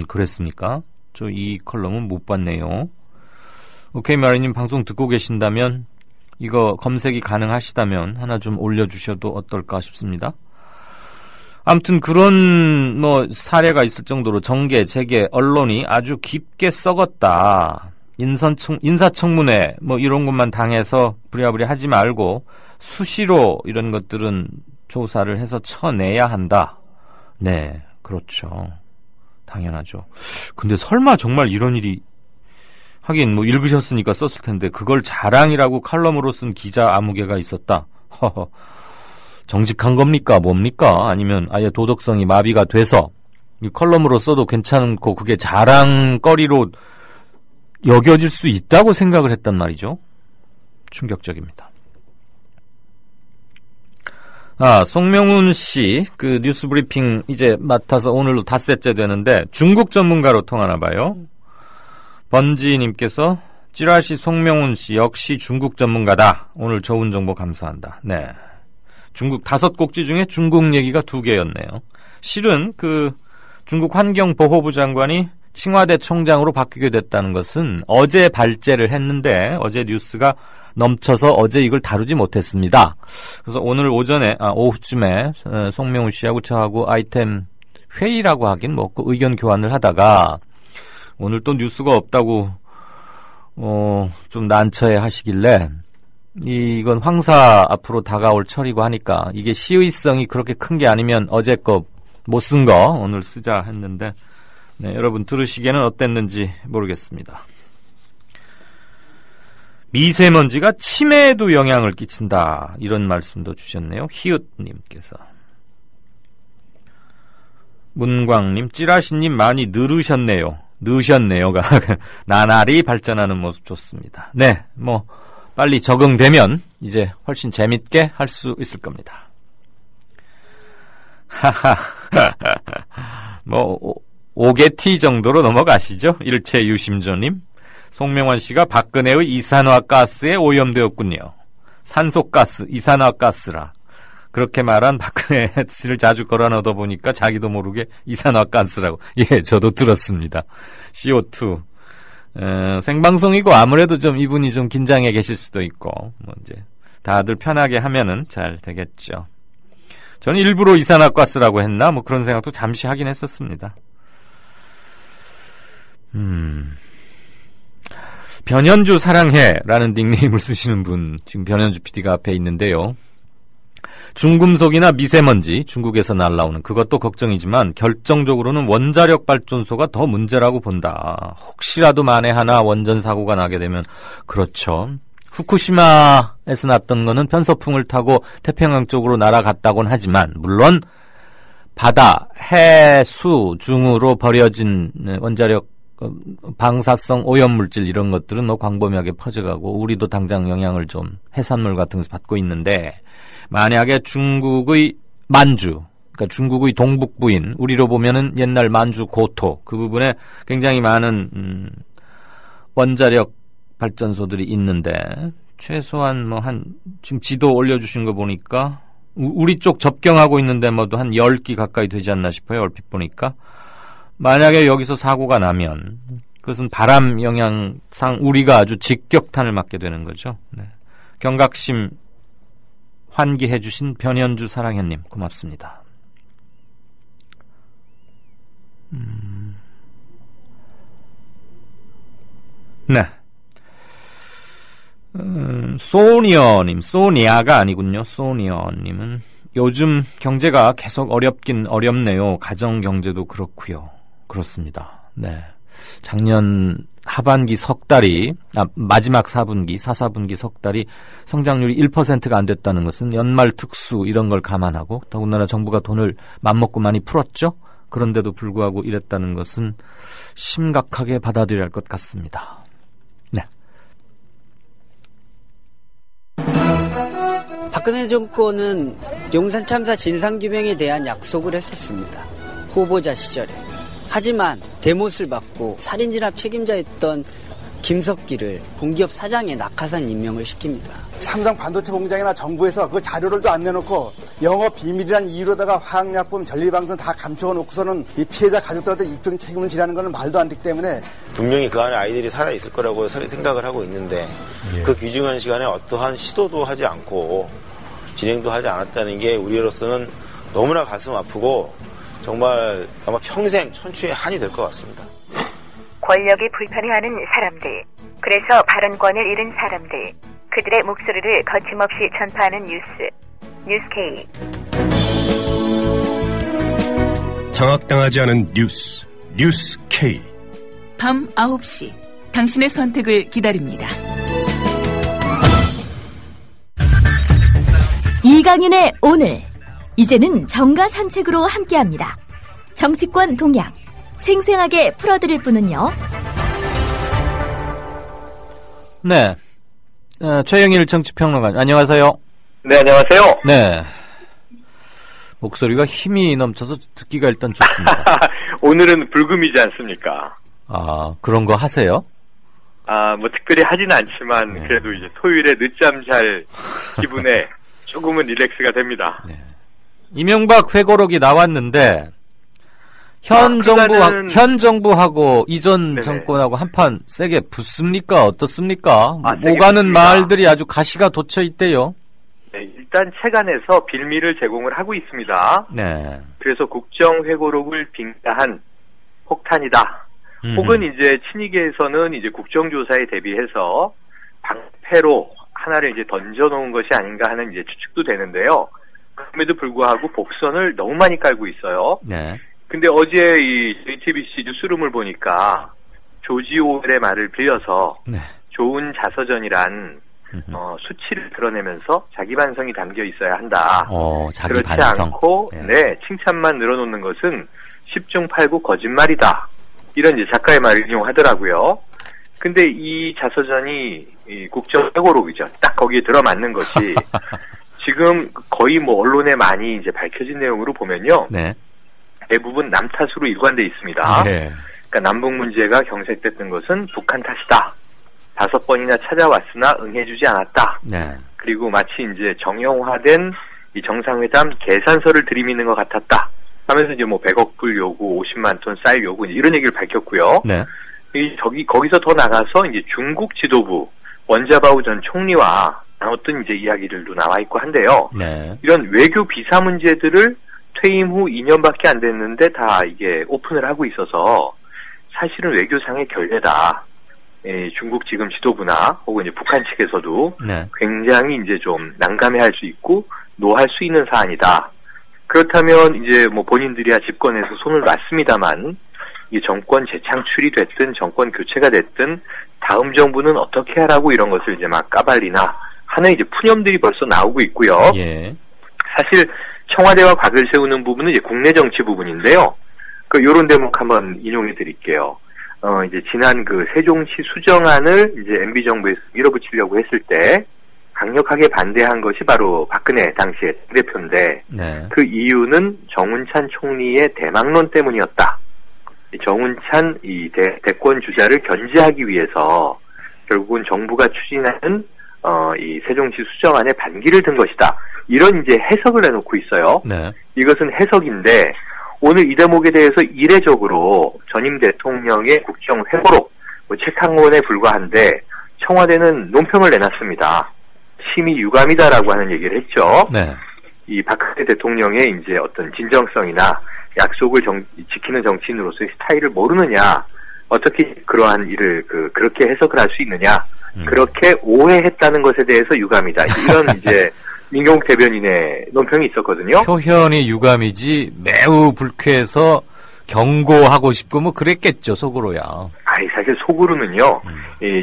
그랬습니까? 저 이 컬럼은 못 봤네요. 오케이 마리님, 방송 듣고 계신다면 이거 검색이 가능하시다면 하나 좀 올려주셔도 어떨까 싶습니다. 아무튼 그런 사례가 있을 정도로 정계, 재계, 언론이 아주 깊게 썩었다. 인사청문회 이런 것만 당해서 부랴부랴 하지 말고 수시로 이런 것들은 조사를 해서 쳐내야 한다. 네, 그렇죠. 당연하죠. 근데 설마 정말 이런 일이, 하긴 읽으셨으니까 썼을 텐데 그걸 자랑이라고 칼럼으로 쓴 기자 아무 개가 있었다. 허허. 정직한 겁니까? 뭡니까? 아니면 아예 도덕성이 마비가 돼서 이 컬럼으로 써도 괜찮고 그게 자랑거리로 여겨질 수 있다고 생각을 했단 말이죠. 충격적입니다. 송명훈 씨, 그 뉴스 브리핑 이제 맡아서 오늘로 닷새째 되는데 중국 전문가로 통하나 봐요. 번지님께서 찌라시 송명훈 씨 역시 중국 전문가다. 오늘 좋은 정보 감사한다. 네. 중국 5꼭지 중에 중국 얘기가 2개였네요. 실은 그 중국 환경보호부 장관이 칭화대 총장으로 바뀌게 됐다는 것은 어제 발제를 했는데 어제 뉴스가 넘쳐서 어제 이걸 다루지 못했습니다. 그래서 오늘 오전에 오후쯤에 송명훈 씨하고 저하고 아이템 회의라고 하긴 그 의견 교환을 하다가 오늘 또 뉴스가 없다고 좀 난처해 하시길래 이건 황사 앞으로 다가올 철이고 하니까 이게 시의성이 그렇게 큰 게 아니면 어제 거 못 쓴 거 오늘 쓰자 했는데 네, 여러분 들으시기에는 어땠는지 모르겠습니다. 미세먼지가 치매에도 영향을 끼친다. 이런 말씀도 주셨네요. 히읗님께서. 문광님, 찌라시님 많이 느르셨네요. 느셨네요가 나날이 발전하는 모습 좋습니다. 네, 빨리 적응되면 이제 훨씬 재밌게 할 수 있을 겁니다. 하하. 5개티 정도로 넘어가시죠. 일체 유심조님. 송명환 씨가 박근혜의 이산화가스에 오염되었군요. 산소가스, 이산화가스라. 그렇게 말한 박근혜 씨를 자주 걸어 넣어다 보니까 자기도 모르게 이산화가스라고. 예, 저도 들었습니다. CO2. 생방송이고 아무래도 좀 이분이 좀 긴장해 계실 수도 있고, 이제 다들 편하게 하면은 잘 되겠죠. 저는 일부러 이산화가스라고 했나? 그런 생각도 잠시 하긴 했었습니다. 변현주 사랑해라는 닉네임을 쓰시는 분, 지금 변현주 PD가 앞에 있는데요. 중금속이나 미세먼지, 중국에서 날라오는 그것도 걱정이지만 결정적으로는 원자력 발전소가 더 문제라고 본다. 혹시라도 만에 하나 원전 사고가 나게 되면, 그렇죠. 후쿠시마에서 났던 거는 편서풍을 타고 태평양 쪽으로 날아갔다곤 하지만 물론 바다, 해, 수 중으로 버려진 원자력 방사성 오염물질 이런 것들은 광범위하게 퍼져가고 우리도 당장 영향을 좀 해산물 같은 것을 받고 있는데 만약에 중국의 만주, 그러니까 중국의 동북부인 우리로 보면은 옛날 만주 고토 그 부분에 굉장히 많은 원자력 발전소들이 있는데 최소한 지금 지도 올려주신 거 보니까 우리 쪽 접경하고 있는데 뭐도 한 10기 가까이 되지 않나 싶어요. 얼핏 보니까. 만약에 여기서 사고가 나면 그것은 바람 영향상 우리가 아주 직격탄을 맞게 되는 거죠. 네. 경각심 환기해 주신 변현주 사랑현님 고맙습니다. 네. 소니어님, 소니아가 아니군요. 소니어님은 요즘 경제가 계속 어렵긴 어렵네요. 가정 경제도 그렇고요. 그렇습니다. 네. 작년 하반기 석 달이 마지막 4분기, 4분기 석 달이 성장률이 1%가 안 됐다는 것은 연말 특수 이런 걸 감안하고 더군다나 정부가 돈을 맘먹고 많이 풀었죠. 그런데도 불구하고 이랬다는 것은 심각하게 받아들여야 할 것 같습니다. 네. 박근혜 정권은 용산 참사 진상규명에 대한 약속을 했었습니다. 후보자 시절에. 하지만 대못을 받고 살인진압 책임자였던 김석기를 공기업 사장에 낙하산 임명을 시킵니다. 삼성 반도체 공장이나 정부에서 그 자료를 안 내놓고 영업 비밀이란 이유로다가 화학약품, 전리방송 다 감춰 놓고서는 이 피해자 가족들한테 입증 책임을 지라는 건 말도 안 되기 때문에 분명히 그 안에 아이들이 살아있을 거라고 생각을 하고 있는데 그 귀중한 시간에 어떠한 시도도 하지 않고 진행도 하지 않았다는 게 우리로서는 너무나 가슴 아프고 정말 아마 평생 천추의 한이 될 것 같습니다. 권력이 불편해하는 사람들, 그래서 발언권을 잃은 사람들, 그들의 목소리를 거침없이 전파하는 뉴스 K. 장악당하지 않은 뉴스 K. 밤 9시, 당신의 선택을 기다립니다. 이강윤의 오늘, 이제는 정가 산책으로 함께합니다. 정치권 동향, 생생하게 풀어드릴 분은요. 네, 최영일 정치평론가 안녕하세요. 네, 안녕하세요. 네, 목소리가 힘이 넘쳐서 듣기가 일단 좋습니다. 오늘은 불금이지 않습니까? 아, 그런 거 하세요? 뭐 특별히 하지는 않지만 네. 그래도 이제 토요일에 늦잠 잘 기분에 조금은 릴렉스가 됩니다. 네. 이명박 회고록이 나왔는데 현 정부하고 이전 네네. 정권하고 한판 세게 붙습니까? 어떻습니까? 오가는 말들이 아주 가시가 돋쳐 있대요. 네, 일단 채간에서 빌미를 제공을 하고 있습니다. 네. 그래서 국정회고록을 빙자한 폭탄이다. 혹은 이제 친이계에서는 이제 국정조사에 대비해서 방패로 하나를 이제 던져놓은 것이 아닌가 하는 이제 추측도 되는데요. 그럼에도 불구하고 복선을 너무 많이 깔고 있어요. 네. 근데 어제 이 JTBC 뉴스룸을 보니까 조지 오웰의 말을 빌려서 네. 좋은 자서전이란 수치를 드러내면서 자기 반성이 담겨 있어야 한다. 자기 그렇지 반성. 않고 네, 칭찬만 늘어놓는 것은 10중 8구 거짓말이다. 이런 이제 작가의 말을 인용하더라고요. 근데 이 자서전이 이 국정회고록이죠. 딱 거기에 들어맞는 것이 지금 거의 뭐 언론에 많이 이제 밝혀진 내용으로 보면요. 네. 대부분 남 탓으로 일관돼 있습니다. 네. 그러니까 남북 문제가 경색됐던 것은 북한 탓이다. 5번이나 찾아왔으나 응해주지 않았다. 네. 그리고 마치 이제 정형화된 이 정상회담 계산서를 들이미는 것 같았다. 하면서 이제 뭐 100억 불 요구, 50만 톤 쌀 요구 이런 얘기를 밝혔고요. 네. 거기서 더 나가서 이제 중국 지도부 원자바오 전 총리와 나눴던 이제 이야기들도 나와 있고 한데요. 네. 이런 외교 비사 문제들을 퇴임 후 2년밖에 안 됐는데 다 이게 오픈을 하고 있어서 사실은 외교상의 결례다. 중국 지금 지도부나 혹은 이제 북한 측에서도 네. 굉장히 이제 좀 난감해할 수 있고 노할 수 있는 사안이다. 그렇다면 이제 뭐 본인들이야 집권에서 손을 놨습니다만 이 정권 재창출이 됐든 정권 교체가 됐든 다음 정부는 어떻게 하라고 이런 것을 이제 막 까발리나 하는 이제 푸념들이 벌써 나오고 있고요. 예. 사실 청와대와 각을 세우는 부분은 이제 국내 정치 부분인데요. 요런 대목 한번 인용해 드릴게요. 이제 지난 그 세종시 수정안을 이제 MB 정부에서 밀어붙이려고 했을 때 강력하게 반대한 것이 바로 박근혜 당시의 대표인데 네. 그 이유는 정운찬 총리의 대망론 때문이었다. 정운찬 이 대권 주자를 견제하기 위해서 결국은 정부가 추진하는 이 세종시 수정안에 반기를 든 것이다. 이런 이제 해석을 내놓고 있어요. 네. 이것은 해석인데 오늘 이 대목에 대해서 이례적으로 전임 대통령의 국정 회고록 책 한 권에 불과한데 청와대는 논평을 내놨습니다. 심히 유감이다라고 하는 얘기를 했죠. 네. 이 박근혜 대통령의 이제 어떤 진정성이나 약속을 지키는 정치인으로서의 스타일을 모르느냐, 어떻게 그러한 일을 그렇게 해석을 할 수 있느냐, 그렇게 오해했다는 것에 대해서 유감이다. 이런 이제 민경욱 대변인의 논평이 있었거든요. 표현이 유감이지 매우 불쾌해서 경고하고 싶고 뭐 그랬겠죠, 속으로야. 아니, 사실 속으로는요,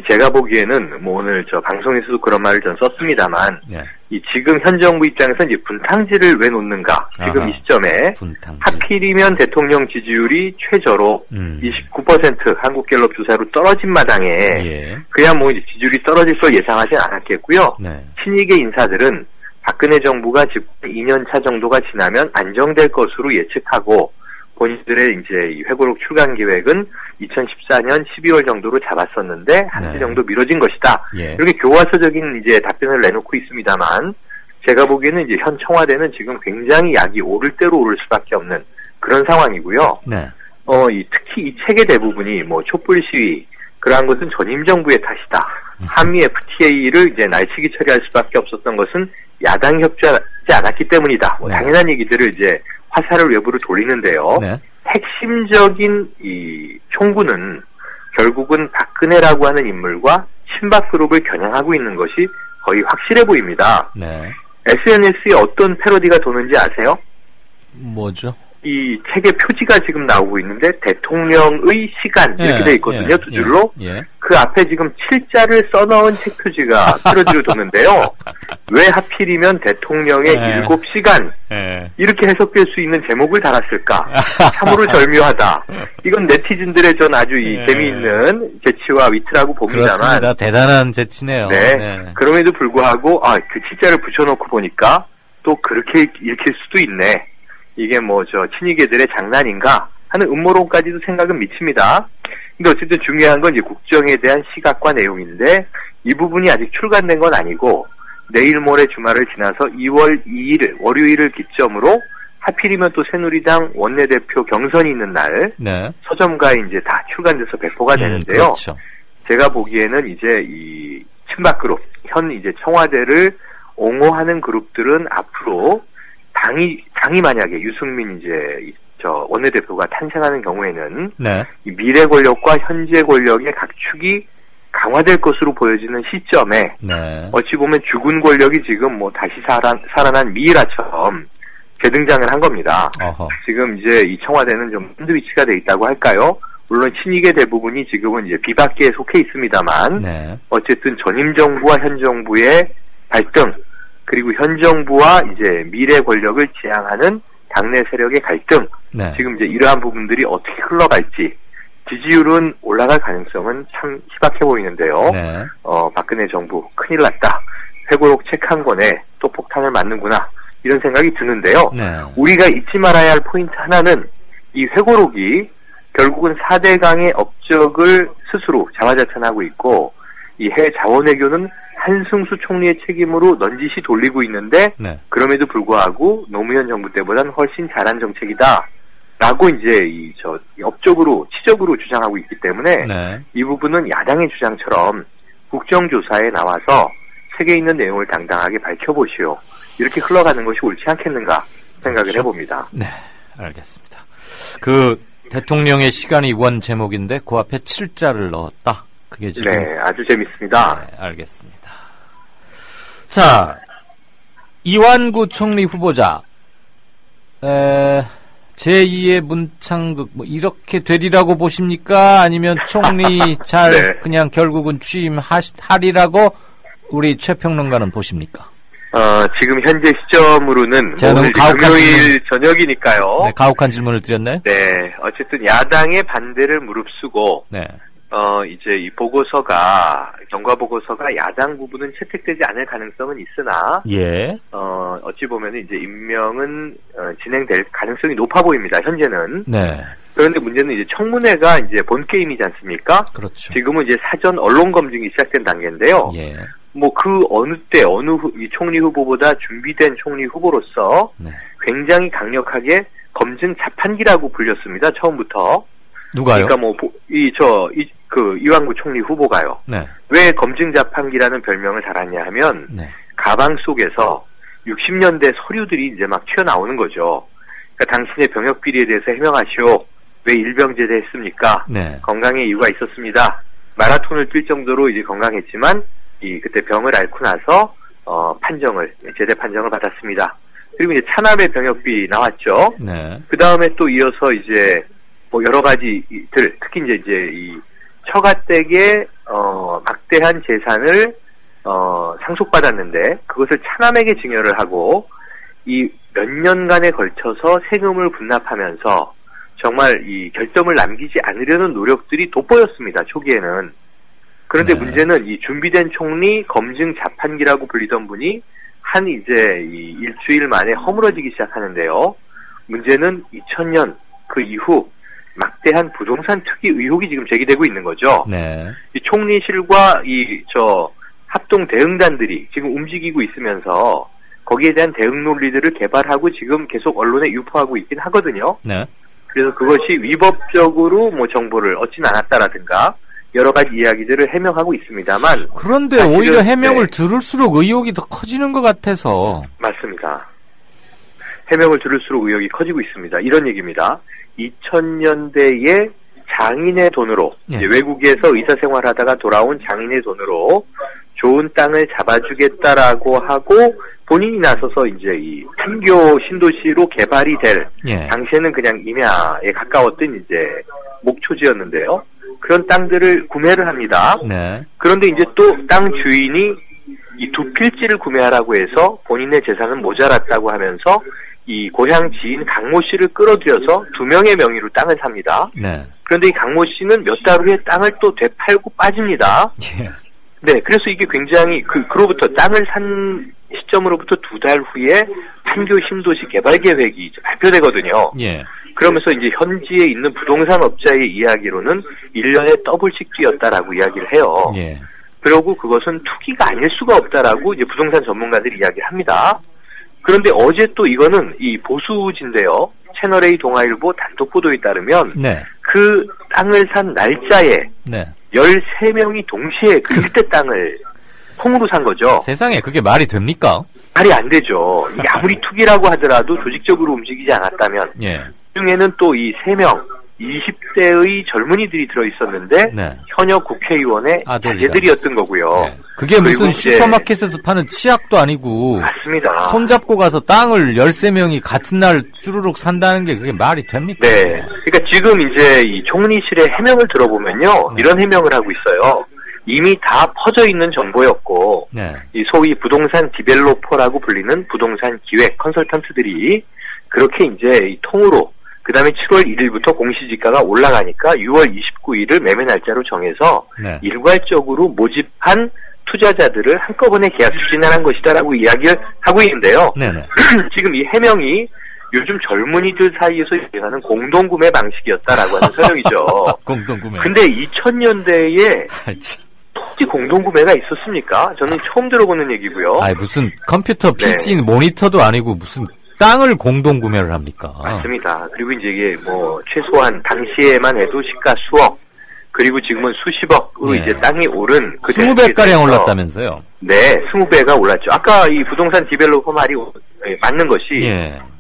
제가 보기에는 뭐 오늘 저 방송에서도 그런 말을 전 썼습니다만, 네. 이 지금 현 정부 입장에서 이제 분탕질을 왜 놓는가? 지금 이 시점에 하필이면 대통령 지지율이 최저로 29% 한국갤럽 조사로 떨어진 마당에 그냥 뭐 이제 지지율이 떨어질 걸 예상하진 않았겠고요. 네. 친이계 인사들은 박근혜 정부가 지금 2년 차 정도가 지나면 안정될 것으로 예측하고 본인들의 이제 이 회고록 출간 계획은 2014년 12월 정도로 잡았었는데 한 주 정도 미뤄진 것이다. 이렇게 교과서적인 이제 답변을 내놓고 있습니다만 제가 보기에는 이제 현 청와대는 지금 굉장히 약이 오를 대로 오를 수밖에 없는 그런 상황이고요. 네. 특히 이 책의 대부분이 뭐 촛불 시위 그러한 것은 전임 정부의 탓이다. 한미 FTA를 이제 날치기 처리할 수밖에 없었던 것은 야당 협조하지 않았기 때문이다. 뭐 당연한 얘기들을 이제 화살을 외부로 돌리는데요. 네. 핵심적인 이 총구는 결국은 박근혜라고 하는 인물과 친박 그룹을 겨냥하고 있는 것이 거의 확실해 보입니다. 네. SNS에 어떤 패러디가 도는지 아세요? 뭐죠? 이 책의 표지가 지금 나오고 있는데 대통령의 시간 이렇게 돼 있거든요. 두 줄로. 그 앞에 지금 7자를 써넣은 책 표지가 패러디로 도는데요. 왜 하필이면 대통령의 7시간 이렇게 해석될 수 있는 제목을 달았을까? 참으로 절묘하다. 이건 네티즌들의 전 아주 이 재미있는 재치와 위트라고 봅니다만. 그렇습니다. 대단한 재치네요. 네. 그럼에도 불구하고 그 7자를 붙여놓고 보니까 또 그렇게 읽힐 수도 있네. 이게 뭐 친이계들의 장난인가 하는 음모론까지도 생각은 미칩니다. 근데 어쨌든 중요한 건 이제 국정에 대한 시각과 내용인데 이 부분이 아직 출간된 건 아니고 내일 모레 주말을 지나서 2월 2일 월요일을 기점으로 하필이면 또 새누리당 원내대표 경선이 있는 날 서점가에 이제 다 출간돼서 배포가 되는데요. 그렇죠. 제가 보기에는 이제 이 친박 그룹 현 이제 청와대를 옹호하는 그룹들은 앞으로 당이 만약에 유승민 이제 원내대표가 탄생하는 경우에는 이 미래 권력과 현재 권력의 각축이 강화될 것으로 보여지는 시점에 어찌 보면 죽은 권력이 지금 뭐 다시 살아난 미이라처럼 재등장을 한 겁니다. 지금 이제 이 청와대는 좀 샌드위치가 돼 있다고 할까요? 물론 친이계 대부분이 지금은 이제 비박계에 속해 있습니다만 어쨌든 전임 정부와 현 정부의 갈등 그리고 현 정부와 이제 미래 권력을 지향하는 당내 세력의 갈등, 지금 이제 이러한 부분들이 어떻게 흘러갈지, 지지율은 올라갈 가능성은 참 희박해 보이는데요. 박근혜 정부 큰일 났다. 회고록 책 한 권에 또 폭탄을 맞는구나. 이런 생각이 드는데요. 우리가 잊지 말아야 할 포인트 하나는 이 회고록이 결국은 4대강의 업적을 스스로 자화자찬하고 있고 이 해외 자원외교는 한승수 총리의 책임으로 넌지시 돌리고 있는데 그럼에도 불구하고 노무현 정부 때보다는 훨씬 잘한 정책이다 라고 이제 이 업적으로 치적으로 주장하고 있기 때문에 이 부분은 야당의 주장처럼 국정조사에 나와서 책에 있는 내용을 당당하게 밝혀보시오 이렇게 흘러가는 것이 옳지 않겠는가 생각을 해봅니다. 네, 알겠습니다. 그 대통령의 시간이 원 제목인데 그 앞에 7자를 넣었다. 그게 지금 아주 재밌습니다. 네, 알겠습니다. 자, 이완구 총리 후보자 제2의 문창극 뭐 이렇게 되리라고 보십니까? 아니면 총리 잘 그냥 결국은 취임하리라고 우리 최 평론가는 보십니까? 지금 현재 시점으로는 오늘 금요일 저녁이니까요. 네, 가혹한 질문을 드렸나요? 네, 어쨌든 야당의 반대를 무릅쓰고 네. 이제 이 보고서가 경과 보고서가 야당 부분은 채택되지 않을 가능성은 있으나 예. 어찌 보면 이제 임명은 진행될 가능성이 높아 보입니다. 현재는. 네. 그런데 문제는 이제 청문회가 이제 본 게임이지 않습니까? 그렇죠. 지금은 이제 사전 언론 검증이 시작된 단계인데요. 예. 뭐 그 어느 때 이 총리 후보보다 준비된 총리 후보로서 네. 굉장히 강력하게 검증 자판기라고 불렸습니다. 처음부터. 누가요? 그러니까 뭐 이완구 총리 후보가요. 네. 왜 검증 자판기라는 별명을 달았냐 하면 네. 가방 속에서 60년대 서류들이 이제 막 튀어나오는 거죠. 그러니까 당신의 병역 비리에 대해서 해명하시오. 왜 일병제대 했습니까? 네. 건강에 이유가 있었습니다. 마라톤을 뛸 정도로 이제 건강했지만 그때 병을 앓고 나서 제대 판정을 받았습니다. 그리고 이제 차남의 병역비 나왔죠. 네. 그 다음에 또 이어서 이제 뭐 여러 가지들, 특히 이제 이 처가댁의 막대한 재산을 상속받았는데 그것을 차남에게 증여를 하고 이 몇 년간에 걸쳐서 세금을 분납하면서 정말 이 결점을 남기지 않으려는 노력들이 돋보였습니다. 초기에는. 그런데 네. 문제는 이 준비된 총리 검증 자판기라고 불리던 분이 이제 이 일주일 만에 허물어지기 시작하는데요. 문제는 2000년 그 이후 막대한 부동산 투기 의혹이 지금 제기되고 있는 거죠. 네. 이 총리실과 합동 대응단들이 지금 움직이고 있으면서 거기에 대한 대응 논리들을 개발하고 지금 계속 언론에 유포하고 있긴 하거든요. 네. 그래서 그것이 위법적으로 뭐 정보를 얻진 않았다라든가 여러 가지 이야기들을 해명하고 있습니다만. 그런데 오히려 해명을 들을수록 의혹이 더 커지는 것 같아서. 맞습니다. 해명을 들을수록 의혹이 커지고 있습니다. 이런 얘기입니다. 2000년대에 장인의 돈으로 이제 외국에서 의사생활하다가 돌아온 장인의 돈으로 좋은 땅을 잡아주겠다라고 하고 본인이 나서서 이제 이 판교 신도시로 개발이 될 당시에는 그냥 임야에 가까웠던 이제 목초지였는데요. 그런 땅들을 구매를 합니다. 네. 그런데 이제 또 땅 주인이 이 두 필지를 구매하라고 해서 본인의 재산은 모자랐다고 하면서 이 고향 지인 강모 씨를 끌어들여서 2명의 명의로 땅을 삽니다. 네. 그런데 이 강모 씨는 몇 달 후에 땅을 또 되팔고 빠집니다. 예. 네, 그래서 이게 굉장히 그로부터 땅을 산 시점으로부터 2달 후에 판교 신도시 개발 계획이 발표되거든요. 예. 그러면서 이제 현지에 있는 부동산 업자의 이야기로는 1년에 더블씩 뛰었다라고 이야기를 해요. 예. 그리고 그것은 투기가 아닐 수가 없다라고 이제 부동산 전문가들이 이야기합니다. 그런데 어제 또 이거는 이 보수지인데요. 채널A 동아일보 단독 보도에 따르면 네. 그 땅을 산 날짜에 네. 13명이 동시에 그 일대 땅을 콩으로 산 거죠. 세상에 그게 말이 됩니까? 말이 안 되죠. 이게 아무리 투기라고 하더라도 조직적으로 움직이지 않았다면 예. 중에는 또 이 3명 20대의 젊은이들이 들어있었는데 네. 현역 국회의원의 자제들이었던 거고요. 네. 그게 무슨 슈퍼마켓에서 파는 치약도 아니고 맞습니다. 손잡고 가서 땅을 13명이 같은 날 쭈루룩 산다는 게 그게 말이 됩니까? 네. 그러니까 지금 이제 이 총리실의 해명을 들어보면요. 이런 해명을 하고 있어요. 이미 다 퍼져 있는 정보였고 네. 이 소위 부동산 디벨로퍼라고 불리는 부동산 기획 컨설턴트들이 그렇게 이제 이 통으로 그 다음에 7월 1일부터 공시지가가 올라가니까 6월 29일을 매매 날짜로 정해서 네. 일괄적으로 모집한 투자자들을 한꺼번에 계약 추진한 것이다라고 이야기를 하고 있는데요. 네네. 지금 이 해명이 요즘 젊은이들 사이에서 유행하는 공동구매 방식이었다라고 하는 설명이죠. 공동구매. 근데 2000년대에 토지 공동구매가 있었습니까? 저는 처음 들어보는 얘기고요. 아니 무슨 컴퓨터 PC 모니터도 아니고 무슨 땅을 공동 구매를 합니까? 맞습니다. 그리고 이제 이게 뭐 최소한 당시에만 해도 시가 수억 그리고 지금은 수십억으로 이제 땅이 오른 그 20배가량 올랐다면서요? 네, 20배가 올랐죠. 아까 이 부동산 디벨로퍼 말이 맞는 것이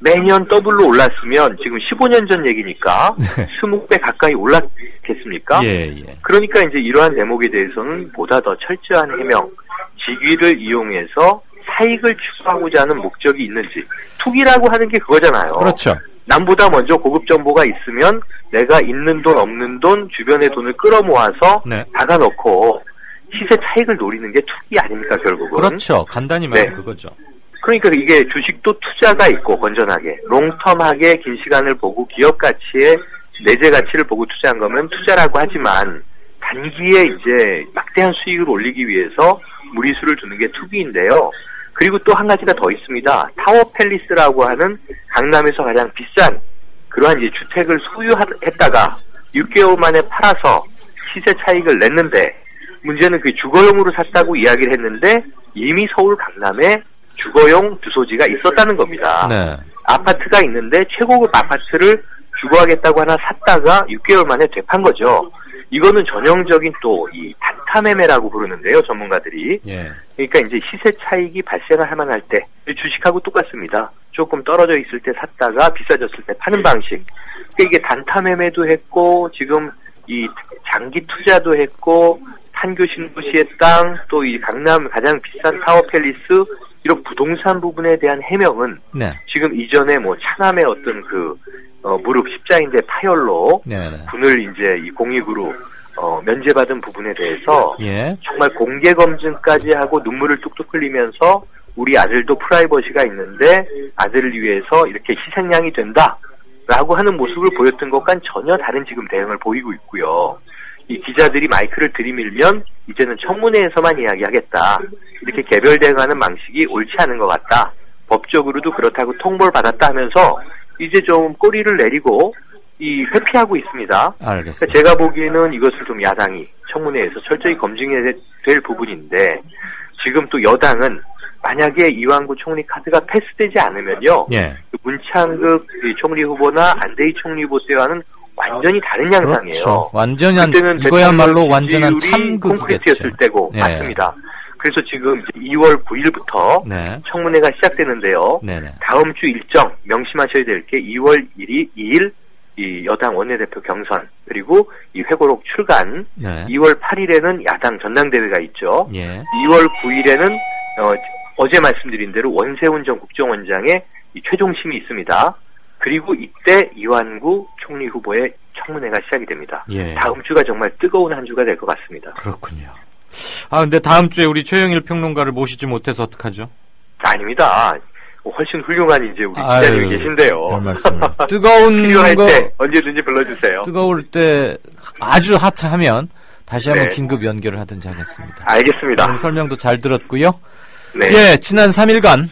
매년 더블로 올랐으면 지금 15년 전 얘기니까 20배 가까이 올랐겠습니까? 그러니까 이제 이러한 대목에 대해서는 보다 더 철저한 해명, 직위를 이용해서 사익을 추구하고자 하는 목적이 있는지 투기라고 하는 게 그거잖아요. 그렇죠. 남보다 먼저 고급 정보가 있으면 내가 있는 돈 없는 돈 주변의 돈을 끌어모아서 박아놓고 시세 차익을 노리는 게 투기 아닙니까 결국은. 그렇죠. 간단히 말하면 그거죠. 그러니까 이게 주식도 투자가 있고 건전하게 롱텀하게 긴 시간을 보고 기업 가치에 내재 가치를 보고 투자한 거면 투자라고 하지만 단기에 이제 막대한 수익을 올리기 위해서 무리수를 두는 게 투기인데요. 그리고 또 한 가지가 더 있습니다. 타워 팰리스라고 하는 강남에서 가장 비싼 그러한 이제 주택을 소유했다가 6개월 만에 팔아서 시세 차익을 냈는데 문제는 그 주거용으로 샀다고 이야기를 했는데 이미 서울 강남에 주거용 주소지가 있었다는 겁니다. 네. 아파트가 있는데 최고급 아파트를 주거하겠다고 하나 샀다가 6개월 만에 되판 거죠. 이거는 전형적인 또 이 단타 매매라고 부르는데요, 전문가들이. 예. 그러니까 이제 시세 차익이 발생을 할 만할 때 주식하고 똑같습니다. 조금 떨어져 있을 때 샀다가 비싸졌을 때 파는 방식. 그러니까 이게 단타 매매도 했고 지금 이 장기 투자도 했고 판교 신도시의 땅 또 이 강남 가장 비싼 타워 팰리스 이런 부동산 부분에 대한 해명은 네. 지금 이전에 뭐 차남의 어떤 그 무릎 십자인대 파열로 네네. 분을 이제 이 공익으로 면제받은 부분에 대해서 예. 정말 공개 검증까지 하고 눈물을 뚝뚝 흘리면서 우리 아들도 프라이버시가 있는데 아들을 위해서 이렇게 희생양이 된다라고 하는 모습을 보였던 것과는 전혀 다른 지금 대응을 보이고 있고요. 이 기자들이 마이크를 들이밀면 이제는 청문회에서만 이야기하겠다. 이렇게 개별 대응하는 방식이 옳지 않은 것 같다. 법적으로도 그렇다고 통보를 받았다 하면서 이제 좀 꼬리를 내리고 이 회피하고 있습니다. 알겠습니다. 그러니까 제가 보기에는 이것을 좀 야당이 청문회에서 철저히 검증해야 될 부분인데 지금 또 여당은 만약에 이완구 총리 카드가 패스되지 않으면요. 예. 문창극 총리 후보나 안대희 총리 후보 때와는 완전히 다른 양상이에요. 그렇죠. 완전한 그때는 이거야말로 완전한 콘크리트였을 참극이겠죠. 때고 예. 맞습니다. 그래서 지금 이제 2월 9일부터 네. 청문회가 시작되는데요. 네네. 다음 주 일정 명심하셔야 될 게 2월 2일 이 여당 원내대표 경선 그리고 이 회고록 출간 네. 2월 8일에는 야당 전당대회가 있죠. 예. 2월 9일에는 어제 말씀드린 대로 원세훈 전 국정원장의 이 최종심이 있습니다. 그리고 이때 이완구 총리 후보의 청문회가 시작이 됩니다. 예. 다음 주가 정말 뜨거운 한 주가 될 것 같습니다. 그렇군요. 아, 근데 다음 주에 우리 최영일 평론가를 모시지 못해서 어떡하죠? 아닙니다. 훨씬 훌륭한 이제 우리 기자님이 계신데요. 별 말씀을. 뜨거운 필요할 거 때 언제든지 불러주세요. 뜨거울 때 아주 핫하면 다시 한번 네. 긴급 연결을 하든지 하겠습니다. 알겠습니다. 오늘 설명도 잘 들었고요. 네. 예, 지난 3일간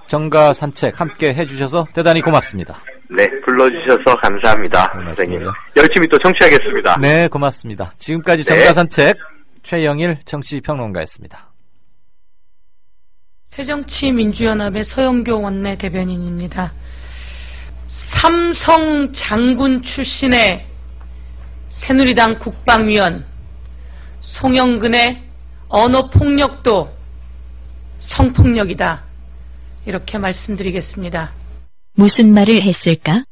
정가 산책 함께 해주셔서 대단히 고맙습니다. 네, 불러주셔서 감사합니다. 선생님. 열심히 또 청취하겠습니다. 네, 고맙습니다. 지금까지 네. 정가 산책 최영일 정치평론가였습니다. 새정치민주연합의 서영교 원내 대변인입니다. 삼성 장군 출신의 새누리당 국방위원 송영근의 언어폭력도 성폭력이다. 이렇게 말씀드리겠습니다. 무슨 말을 했을까?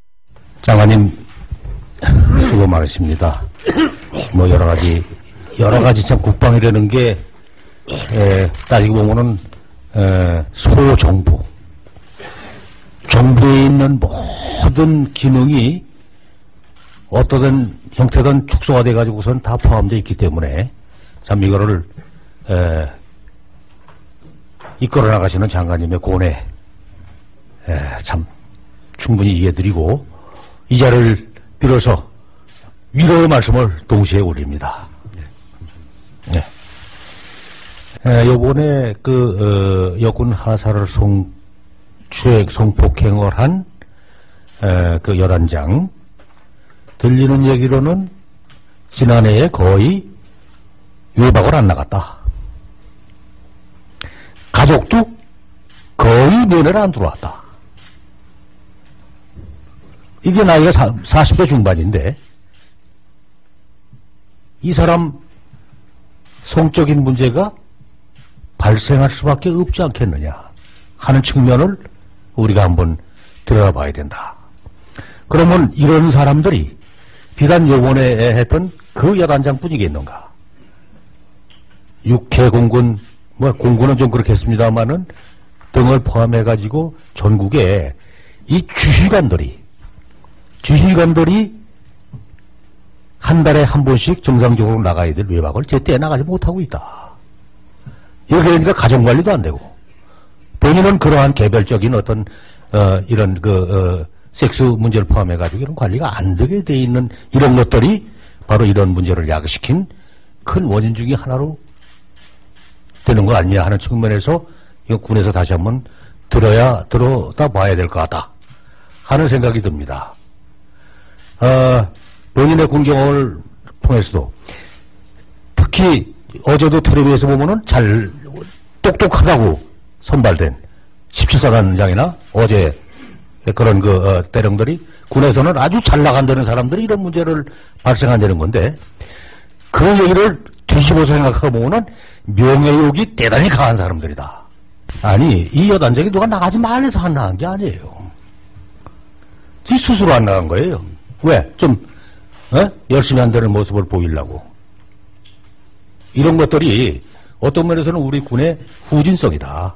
장관님, 수고 많으십니다. 뭐 여러 가지 참 국방이라는 게 따지고 보면은 소정부, 정부에 있는 모든 기능이 어떠든 형태든 축소가 돼가지고선 다 포함되어 있기 때문에 참 이거를 이끌어 나가시는 장관님의 고뇌 참 충분히 이해드리고 이 자리를 빌어서 위로의 말씀을 동시에 올립니다. 네. 요번에 여군 하사를 성폭행을 한 그 여단장 들리는 얘기로는 지난해에 거의 외박을 안 나갔다. 가족도 거의 면회를 안 들어왔다. 이게 나이가 40대 중반인데 이 사람 성적인 문제가 발생할 수밖에 없지 않겠느냐 하는 측면을 우리가 한번 들여다봐야 된다. 그러면 이런 사람들이 비단 요번에 했던 그 여단장뿐이겠는가? 육해 공군, 공군은 좀 그렇겠습니다만은 등을 포함해가지고 전국에 이 주실관들이 한 달에 한 번씩 정상적으로 나가야 될 외박을 제때 나가지 못하고 있다. 이렇게 되니까 가정관리도 안 되고 본인은 그러한 개별적인 어떤 이런 섹스 문제를 포함해가지고 이런 관리가 안 되게 돼 있는 이런 것들이 바로 이런 문제를 야기시킨 큰 원인 중에 하나로 되는 거 아니냐 하는 측면에서 이 군에서 다시 한번 들어다 봐야 될 것 같다 하는 생각이 듭니다. 본인의 군 경험을 통해서도 특히 어제도 텔레비에서 보면은 잘 똑똑하다고 선발된 17사단장이나 어제 그런 대령들이 군에서는 아주 잘 나간다는 사람들이 이런 문제를 발생한다는 건데 그 얘기를 뒤집어서 생각하고 보면은 명예욕이 대단히 강한 사람들이다. 아니 이 여단장이 누가 나가지 말래서 안 나간 게 아니에요. 지 스스로 안 나간 거예요. 왜? 좀 열심히 한다는 모습을 보이려고. 이런 것들이 어떤 면에서는 우리 군의 후진성이다.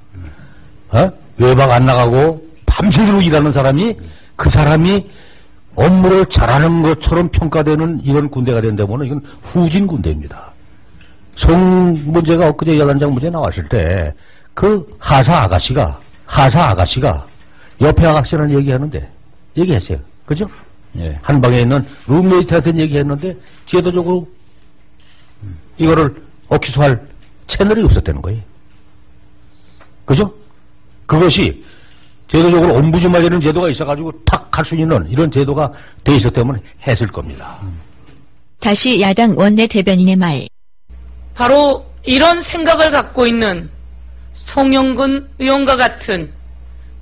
외박 안 나가고 밤새도록 일하는 사람이 그 사람이 업무를 잘하는 것처럼 평가되는 이런 군대가 된다면 이건 후진 군대입니다. 성 문제가 엊그제 여단장 문제 나왔을 때 그 하사 아가씨가 옆에 아가씨라는 얘기했어요. 그죠? 예. 한 방에 있는 룸메이트한테 얘기했는데 제도적으로 이거를 억지수할 채널이 없었다는 거예요. 그죠? 그것이 제도적으로 옴부즈마되는 제도가 있어가지고 탁 할 수 있는 이런 제도가 돼 있었다면 했을 겁니다. 다시 야당 원내 대변인의 말. 바로 이런 생각을 갖고 있는 송영근 의원과 같은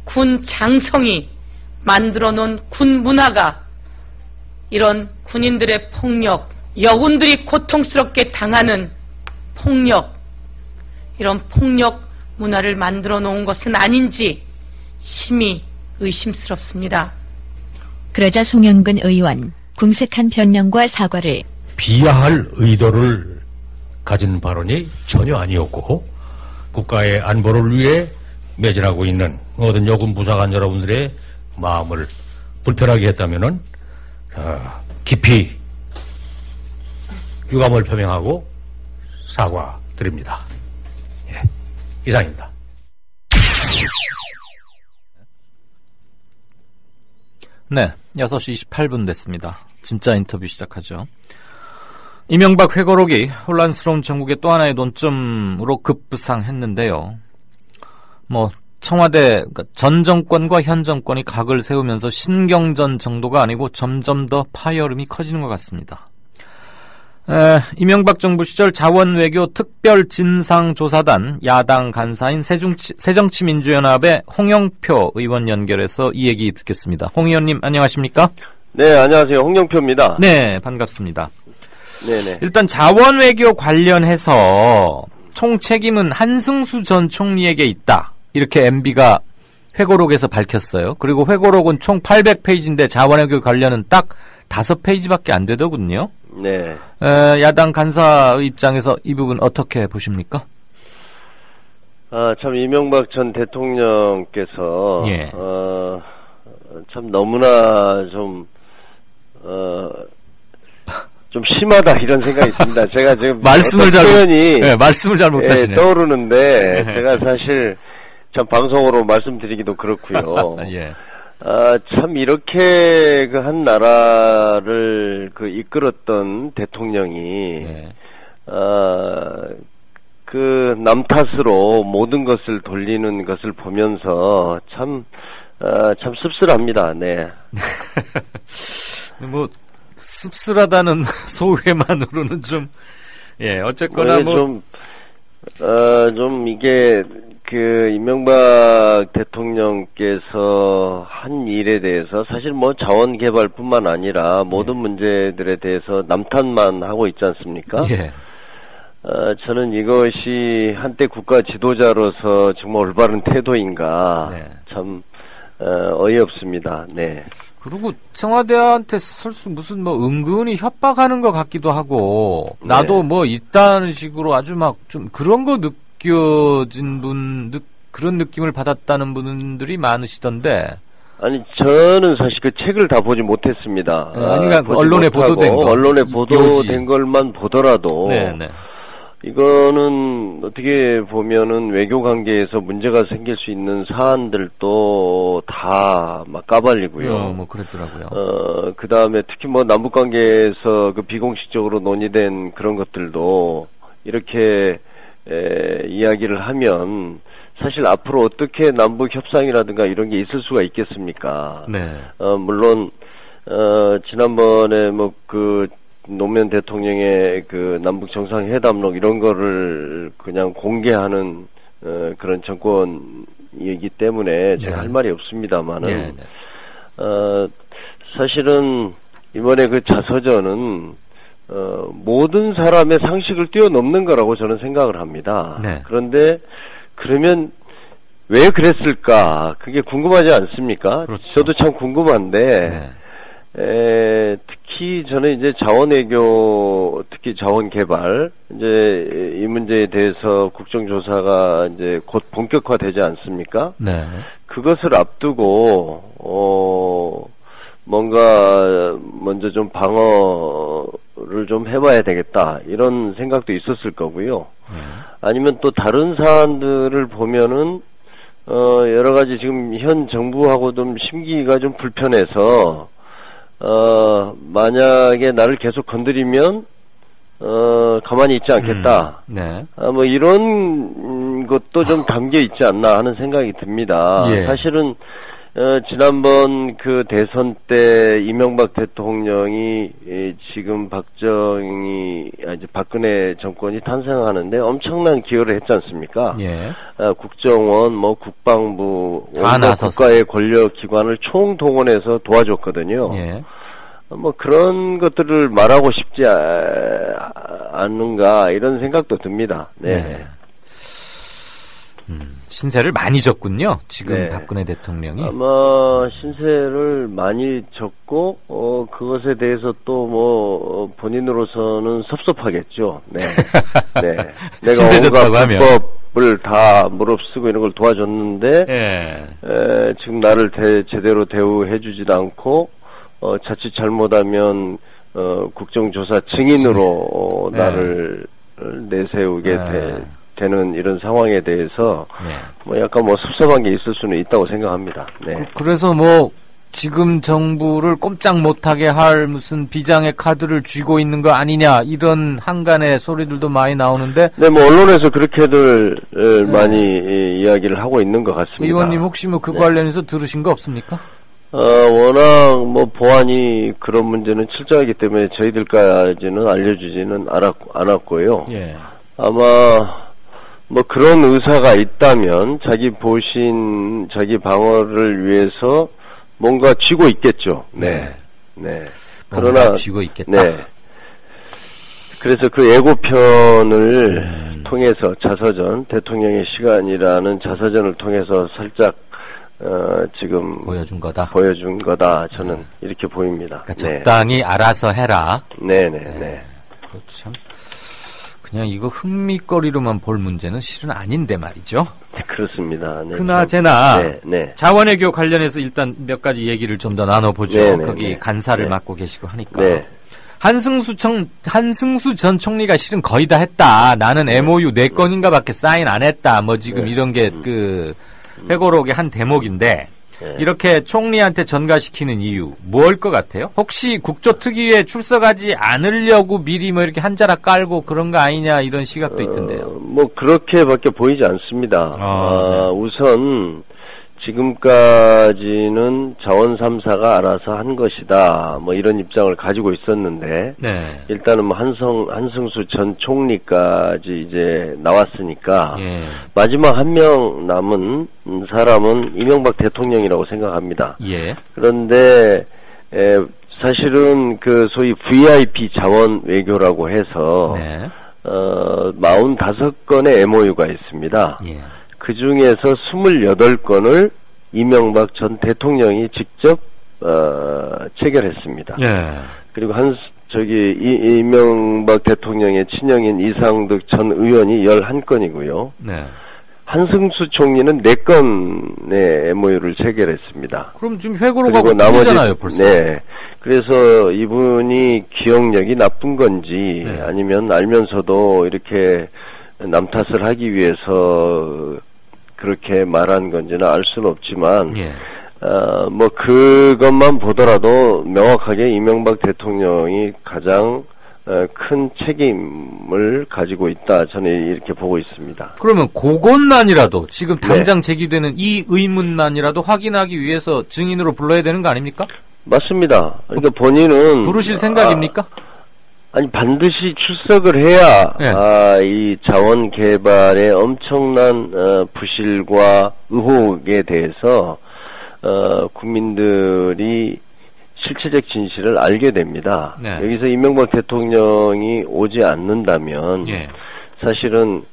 군 장성이 만들어 놓은 군 문화가 이런 군인들의 폭력, 여군들이 고통스럽게 당하는 폭력, 이런 폭력 문화를 만들어 놓은 것은 아닌지 심히 의심스럽습니다. 그러자 송영근 의원 궁색한 변명과 사과를 비하할 의도를 가진 발언이 전혀 아니었고 국가의 안보를 위해 매진하고 있는 모든 여군 부사관 여러분들의 마음을 불편하게 했다면은 깊이 유감을 표명하고 사과드립니다. 예, 이상입니다. 네, 6시 28분 됐습니다. 진짜 인터뷰 시작하죠. 이명박 회고록이 혼란스러운 전국의 또 하나의 논점으로 급부상했는데요. 청와대 전 정권과 현 정권이 각을 세우면서 신경전 정도가 아니고 점점 더 파열음이 커지는 것 같습니다. 이명박 정부 시절 자원외교 특별진상조사단 야당 간사인 새정치민주연합의 홍영표 의원 연결해서 이 얘기 듣겠습니다. 홍 의원님 안녕하십니까? 네, 안녕하세요. 홍영표입니다. 네, 반갑습니다. 네네. 일단 자원외교 관련해서 총책임은 한승수 전 총리에게 있다. 이렇게 MB가 회고록에서 밝혔어요. 그리고 회고록은 총 800페이지인데 자원외교 관련은 딱 5페이지밖에 안 되더군요. 네. 야당 간사의 입장에서 이 부분 어떻게 보십니까? 참 이명박 전 대통령께서 예. 참 너무나 좀 심하다 이런 생각이 있습니다. 제가 지금 말씀을 잘 못하시네요. 떠오르는데 제가 사실 참 방송으로 말씀드리기도 그렇고요. 예. 참 이렇게 한 나라를 이끌었던 대통령이 남 탓으로 모든 것을 돌리는 것을 보면서 참 씁쓸합니다. 네. 씁쓸하다는 소회만으로는 어쨌거나 좀 이게 이명박 대통령께서 한 일에 대해서 사실 자원 개발뿐만 아니라 모든 문제들에 대해서 남탓만 하고 있지 않습니까? 예. 저는 이것이 한때 국가 지도자로서 정말 올바른 태도인가 참 어이없습니다. 네. 그리고 청와대한테 무슨 은근히 협박하는 것 같기도 하고 나도 있다는 식으로 아주 좀 그런 거 느껴진 그런 느낌을 받았다는 분들이 많으시던데. 아니 저는 사실 그 책을 다 보지 못했습니다. 그러니까 언론에 보도된 거. 언론에 보도된 것만 보더라도 이거는 어떻게 보면은 외교 관계에서 문제가 생길 수 있는 사안들도 다 막 까발리고요. 뭐 그랬더라고요. 그 다음에 특히 뭐 남북 관계에서 그 비공식적으로 논의된 그런 것들도 이렇게 이야기를 하면 사실 앞으로 어떻게 남북 협상이라든가 이런 게 있을 수가 있겠습니까? 네. 물론 지난번에 뭐 그 노무현 대통령의 그 남북 정상회담록 이런 거를 그냥 공개하는 그런 정권이기 때문에 제가 할 말이 없습니다만은 사실은 이번에 그 자서전은 모든 사람의 상식을 뛰어넘는 거라고 저는 생각을 합니다. 네. 그런데 그러면 왜 그랬을까? 그게 궁금하지 않습니까? 그렇죠. 저도 참 궁금한데 특히 저는 이제 자원외교, 특히 자원개발, 이제 이 문제에 대해서 국정조사가 이제 곧 본격화되지 않습니까? 네. 그것을 앞두고 뭔가 먼저 좀 방어를 좀 해봐야 되겠다 이런 생각도 있었을 거고요. 아니면 또 다른 사안들을 보면은 여러 가지 지금 현 정부하고 좀 심기가 좀 불편해서 만약에 나를 계속 건드리면 가만히 있지 않겠다. 네. 뭐 이런 것도 좀 담겨 있지 않나 하는 생각이 듭니다. 예. 사실은 지난번 그 대선 때 이명박 대통령이 지금 이제 박근혜 정권이 탄생하는데 엄청난 기여를 했지 않습니까? 예. 국정원, 뭐 국방부, 다 온갖 나섰어요. 국가의 권력 기관을 총동원해서 도와줬거든요. 예. 뭐 그런 것들을 말하고 싶지 않는가 이런 생각도 듭니다. 네. 신세를 많이 졌군요. 지금 네. 박근혜 대통령이. 아마 신세를 많이 졌고 그것에 대해서 또 뭐 본인으로서는 섭섭하겠죠. 네. 네. 내가 신세 온갖 졌다고 하면. 불법을 다 무릅쓰고 이런 걸 도와줬는데 지금 나를 제대로 대우해주지도 않고 자칫 잘못하면 국정조사 증인으로 나를 내세우게 되는 이런 상황에 대해서 뭐 약간 뭐 섭섭한 게 있을 수는 있다고 생각합니다. 네. 그래서 뭐 지금 정부를 꼼짝 못하게 할 무슨 비장의 카드를 쥐고 있는 거 아니냐 이런 한간의 소리들도 많이 나오는데. 네, 뭐 언론에서 그렇게들 많이 이야기를 하고 있는 것 같습니다. 의원님 혹시 뭐 그 관련해서 들으신 거 없습니까? 워낙 뭐 보안이 그런 문제는 철저하기 때문에 저희들까지는 알려주지는 않았고요. 예. 아마 뭐 그런 의사가 있다면 자기 방어를 위해서 뭔가 쥐고 있겠죠. 네. 네. 그러나 쥐고 있겠다. 네. 그래서 그 예고편을 통해서 자서전, 대통령의 시간이라는 자서전을 통해서 살짝 지금 보여준 거다. 저는 이렇게 보입니다. 그러니까 적당히 알아서 해라. 네네. 참 그냥 이거 흥미거리로만 볼 문제는 실은 아닌데 말이죠. 네, 그렇습니다. 네, 그나저나 네. 자원외교 관련해서 일단 몇 가지 얘기를 좀 더 나눠보죠. 네네, 거기 간사를 맡고 계시고 하니까. 네. 한승수 전 총리가 실은 거의 다 했다. 나는 MOU 4건인가 밖에 사인 안 했다. 뭐 지금 이런 게 그 회고록의 한 대목인데 이렇게 총리한테 전가시키는 이유 뭘 것 같아요? 혹시 국조특위에 출석하지 않으려고 미리 뭐 이렇게 한자락 깔고 그런 거 아니냐 이런 시각도 있던데요. 뭐 그렇게밖에 보이지 않습니다. 우선 지금까지는 자원 3사가 알아서 한 것이다. 뭐 이런 입장을 가지고 있었는데 일단은 뭐 한승수 전 총리까지 이제 나왔으니까 마지막 한 명 남은 사람은 이명박 대통령이라고 생각합니다. 그런데 사실은 그 소위 VIP 자원 외교라고 해서 45건의 MOU가 있습니다. 그 중에서 28건을 이명박 전 대통령이 직접 체결했습니다. 그리고 이명박 대통령의 친형인 이상득 전 의원이 11건이고요. 한승수 총리는 4건의 MOU를 체결했습니다. 그럼 지금 회고록하고 틀리잖아요, 벌써. 네. 그래서 이분이 기억력이 나쁜 건지 아니면 알면서도 이렇게 남 탓을 하기 위해서 그렇게 말한 건지는 알 수는 없지만 뭐 그것만 보더라도 명확하게 이명박 대통령이 가장 큰 책임을 가지고 있다. 저는 이렇게 보고 있습니다. 그러면 그것만이라도 지금 당장 제기되는 이 의문만이라도 확인하기 위해서 증인으로 불러야 되는 거 아닙니까? 맞습니다. 그러니까 본인은 부르실 생각입니까? 아니 반드시 출석을 해야 이 자원 개발의 엄청난 부실과 의혹에 대해서 국민들이 실체적 진실을 알게 됩니다. 여기서 이명박 대통령이 오지 않는다면 사실은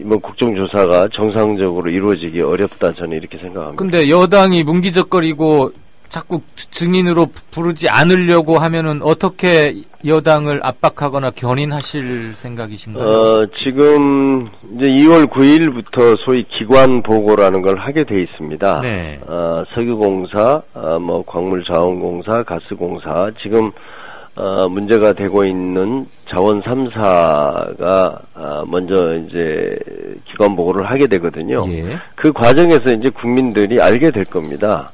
이번 국정조사가 정상적으로 이루어지기 어렵다 저는 이렇게 생각합니다. 근데 여당이 문기적거리고 자꾸 증인으로 부르지 않으려고 하면은 어떻게 여당을 압박하거나 견인하실 생각이신가요? 지금 이제 2월 9일부터 소위 기관 보고라는 걸 하게 돼 있습니다. 석유공사, 뭐 광물자원공사, 가스공사, 지금 문제가 되고 있는 자원 3사가 먼저 이제 기관 보고를 하게 되거든요. 그 과정에서 이제 국민들이 알게 될 겁니다.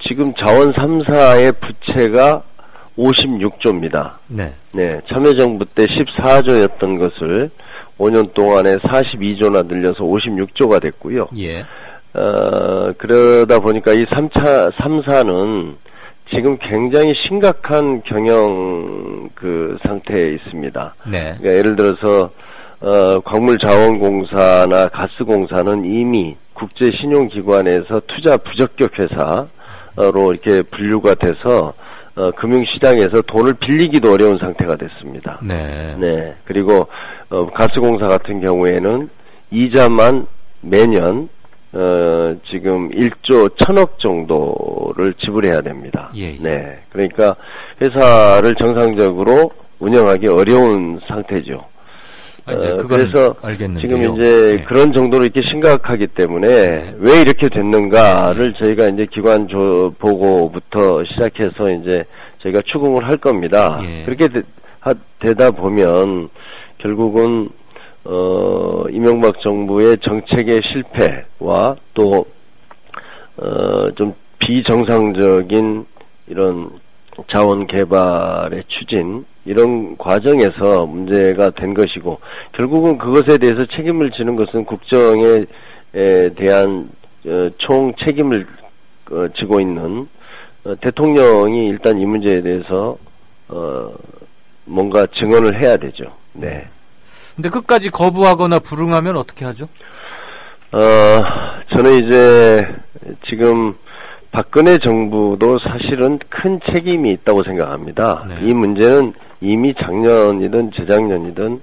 지금 자원 3사의 부채가 56조입니다. 네, 참여정부 때 14조였던 것을 5년 동안에 42조나 늘려서 56조가 됐고요. 그러다 보니까 이 3사는 지금 굉장히 심각한 경영 상태에 있습니다. 그러니까 예를 들어서 광물자원공사나 가스공사는 이미 국제신용기관에서 투자 부적격 회사로 이렇게 분류가 돼서 금융시장에서 돈을 빌리기도 어려운 상태가 됐습니다. 그리고 가스공사 같은 경우에는 이자만 매년 지금 1조 1,000억 정도를 지불해야 됩니다. 그러니까 회사를 정상적으로 운영하기 어려운 상태죠. 그래서 지금 이제 그런 정도로 이렇게 심각하기 때문에 왜 이렇게 됐는가를 저희가 이제 기관 보고부터 시작해서 이제 저희가 추궁을 할 겁니다. 그렇게 되다 보면 결국은 이명박 정부의 정책의 실패와 또 좀 비정상적인 이런 자원 개발의 추진 이런 과정에서 문제가 된 것이고 결국은 그것에 대해서 책임을 지는 것은 국정에 대한 총 책임을 지고 있는 대통령이 일단 이 문제에 대해서 뭔가 증언을 해야 되죠. 근데 끝까지 거부하거나 불응하면 어떻게 하죠? 저는 이제 지금 박근혜 정부도 사실은 큰 책임이 있다고 생각합니다. 이 문제는 이미 작년이든 재작년이든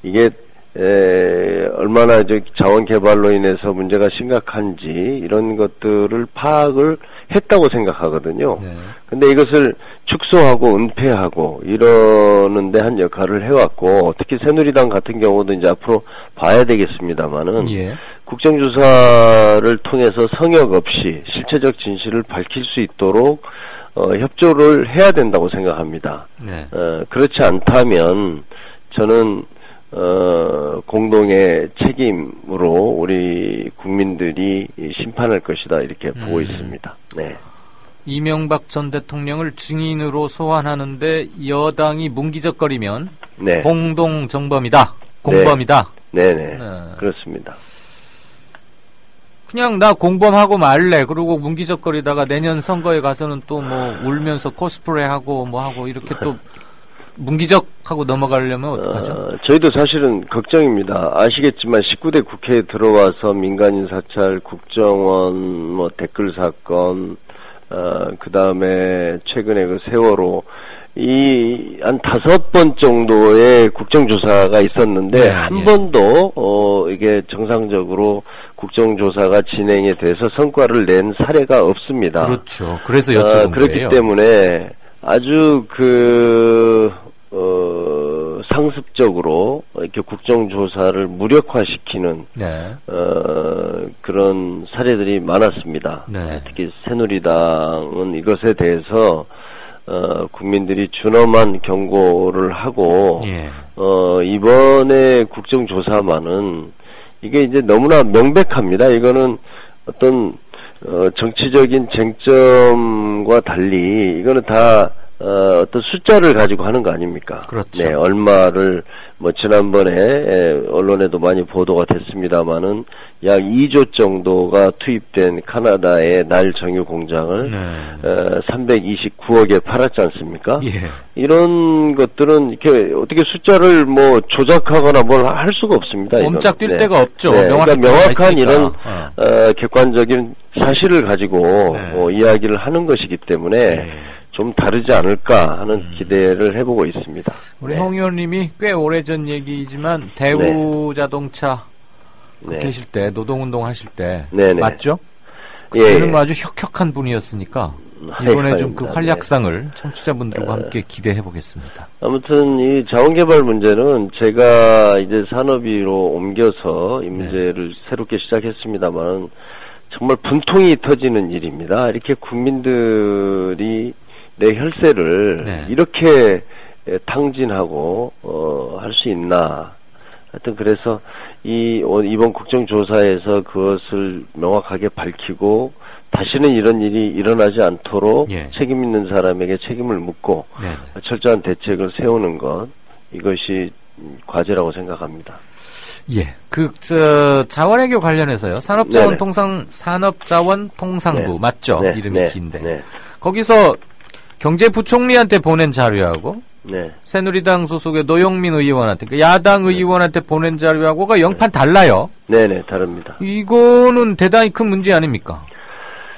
이게 얼마나 자원 개발로 인해서 문제가 심각한지 이런 것들을 파악을 했다고 생각하거든요. 근데 이것을 축소하고 은폐하고 이러는데 한 역할을 해왔고 특히 새누리당 같은 경우도 이제 앞으로 봐야 되겠습니다만은 국정조사를 통해서 성역 없이 실체적 진실을 밝힐 수 있도록 협조를 해야 된다고 생각합니다. 그렇지 않다면 저는 공동의 책임으로 우리 국민들이 심판할 것이다 이렇게 보고 있습니다. 이명박 전 대통령을 증인으로 소환하는데 여당이 문기적거리면 공동 정범이다, 공범이다. 그렇습니다. 그냥 나 공범하고 말래. 그러고 문기적거리다가 내년 선거에 가서는 또 뭐 울면서 코스프레하고 뭐 하고 이렇게 또 문기적하고 넘어가려면 어떡하죠? 저희도 사실은 걱정입니다. 아시겠지만 19대 국회에 들어와서 민간인 사찰, 국정원, 뭐 댓글 사건, 그 다음에 최근에 그 세월호, 한 5번 정도의 국정조사가 있었는데, 한 번도, 이게 정상적으로 국정조사가 진행이 돼서 성과를 낸 사례가 없습니다. 그렇죠. 그래서 여쭤본 그렇기 거예요. 때문에 아주 상습적으로 이렇게 국정조사를 무력화시키는 네. 그런 사례들이 많았습니다. 네. 특히 새누리당은 이것에 대해서 국민들이 준엄한 경고를 하고 예. 이번에 국정조사만은 이게 이제 너무나 명백합니다. 이거는 어떤 정치적인 쟁점과 달리 이거는 다 어떤 숫자를 가지고 하는 거 아닙니까? 그렇죠. 네, 얼마를 뭐 지난번에 언론에도 많이 보도가 됐습니다만은 약 2조 정도가 투입된 카나다의 날 정유 공장을 329억에 팔았지 않습니까? 예. 이런 것들은 이렇게 어떻게 숫자를 뭐 조작하거나 뭘 할 수가 없습니다. 옴짝 뛸 네. 데가 없죠. 네. 그러니까 명확한 이런 객관적인 사실을 가지고 이야기를 하는 것이기 때문에 좀 다르지 않을까 하는 기대를 해보고 있습니다. 우리 홍 의원님이 꽤 오래전 얘기이지만 대우자동차 계실 때 노동운동 하실 때 맞죠? 그때는 아주 혁혁한 분이었으니까 이번에 좀 그 활약상을 청취자분들과 함께 기대해 보겠습니다. 아무튼 이 자원개발 문제는 제가 이제 산업위로 옮겨서 이 문제를 새롭게 시작했습니다만 정말 분통이 터지는 일입니다. 이렇게 국민들이 내 혈세를 이렇게 탕진하고 할 수 있나? 하여튼 그래서 이번 국정조사에서 그것을 명확하게 밝히고 다시는 이런 일이 일어나지 않도록 책임 있는 사람에게 책임을 묻고 철저한 대책을 세우는 것 이것이 과제라고 생각합니다. 예, 자원외교 관련해서요. 산업자원통상부 맞죠? 이름이 긴데 거기서 경제부총리한테 보낸 자료하고 새누리당 소속의 노영민 의원한테 야당 의원한테 보낸 자료하고가 영판 달라요. 네네 다릅니다. 이거는 대단히 큰 문제 아닙니까?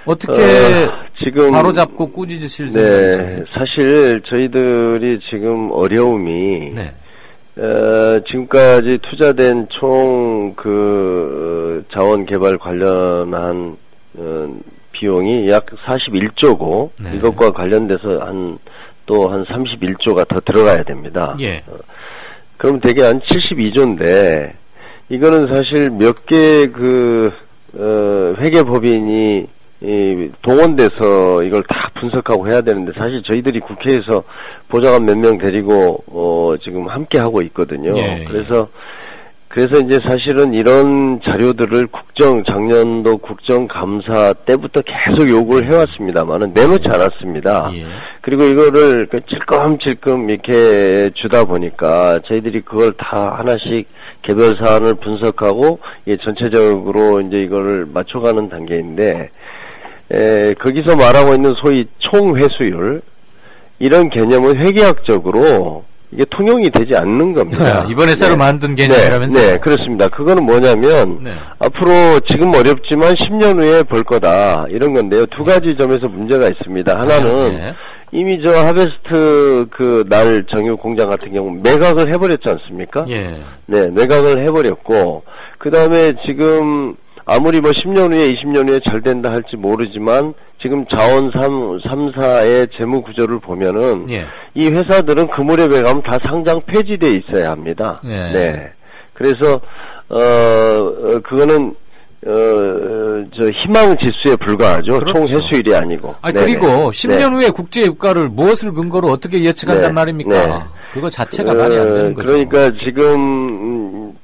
어떻게 지금 바로잡고 꾸짖으실 생각이십니까? 사실 저희들이 지금 어려움이 지금까지 투자된 총 자원 개발 관련한 비용이 약 41조고 이것과 관련돼서 한 31조가 더 들어가야 됩니다. 그럼 대개 한 72조인데 이거는 사실 몇 개 회계법인이 동원돼서 이걸 다 분석하고 해야 되는데 사실 저희들이 국회에서 보좌관 몇 명 데리고 지금 함께 하고 있거든요. 그래서 이제 사실은 이런 자료들을 작년도 국정감사 때부터 계속 요구를 해왔습니다만은 내놓지 않았습니다. 그리고 이거를 찔끔찔끔 이렇게 주다 보니까 저희들이 그걸 다 하나씩 개별 사안을 분석하고 전체적으로 이제 이거를 맞춰가는 단계인데 거기서 말하고 있는 소위 총 회수율 이런 개념은 회계학적으로 이게 통용이 되지 않는 겁니다. 이번에 새로 만든 개념이라면서요? 네, 그렇습니다. 그거는 뭐냐면 앞으로 지금 어렵지만 10년 후에 벌 거다 이런 건데요. 두 가지 점에서 문제가 있습니다. 하나는 이미 하베스트 날 정유 공장 같은 경우 매각을 해버렸지 않습니까? 네, 매각을 해버렸고 그 다음에 지금 아무리 10년 후에 20년 후에 잘 된다 할지 모르지만 지금 자원 3사의 재무 구조를 보면은 이 회사들은 그 무렵에 가면 다 상장 폐지돼 있어야 합니다. 그래서 그거는 희망 지수에 불과하죠. 그렇죠. 총 회수율이 아니고. 그리고 10년 후에 국제 유가를 무엇을 근거로 어떻게 예측한단 말입니까? 그거 자체가 말이 안 되는 거죠. 그러니까 지금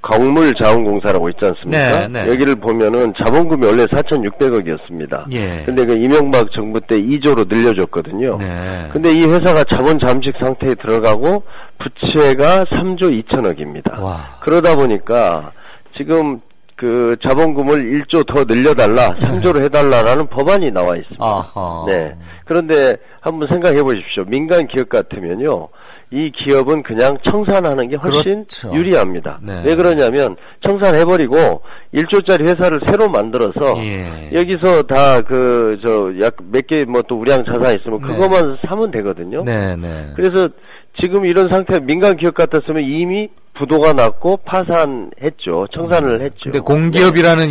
광물 자원공사라고 있지 않습니까? 여기를 보면은 자본금이 원래 4,600억이었습니다. 근데 이명박 정부 때 2조로 늘려줬거든요. 근데 이 회사가 자본 잠식 상태에 들어가고 부채가 3조 2천억입니다. 그러다 보니까 지금 자본금을 1조 더 늘려달라, 3조로 해달라라는 법안이 나와 있습니다. 그런데 한번 생각해 보십시오. 민간 기업 같으면요. 이 기업은 그냥 청산하는 게 훨씬 유리합니다. 왜 그러냐면 청산해버리고 1조짜리 회사를 새로 만들어서 여기서 다 약 몇 개 또 우량 자산 있으면 그것만 사면 되거든요. 그래서 지금 이런 상태 민간 기업 같았으면 이미 부도가 났고 파산했죠. 청산을 했죠. 근데 공기업이라는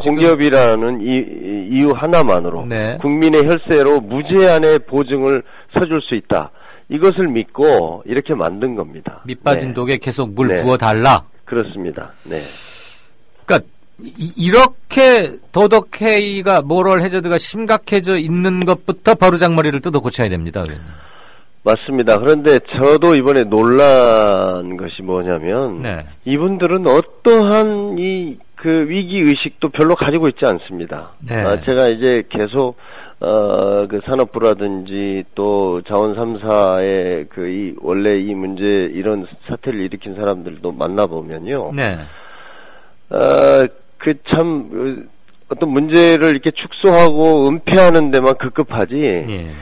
공기업이라는 이유 하나만으로 국민의 혈세로 무제한의 보증을 서줄 수 있다. 이것을 믿고 이렇게 만든 겁니다. 밑 빠진 네. 독에 계속 물 네. 부어달라. 그렇습니다. 네. 그러니까 이렇게 도덕해이가 모럴 해저드가 심각해져 있는 것부터 버르장머리를 뜯어 고쳐야 됩니다. 그러면. 맞습니다. 그런데 저도 이번에 놀란 것이 뭐냐면 네. 이분들은 어떠한 그 위기 의식도 별로 가지고 있지 않습니다. 네. 제가 이제 계속 그 산업부라든지 또 자원 3사의 원래 이 문제 이런 사태를 일으킨 사람들도 만나보면요. 네. 어떤 문제를 이렇게 축소하고 은폐하는 데만 급급하지. 예.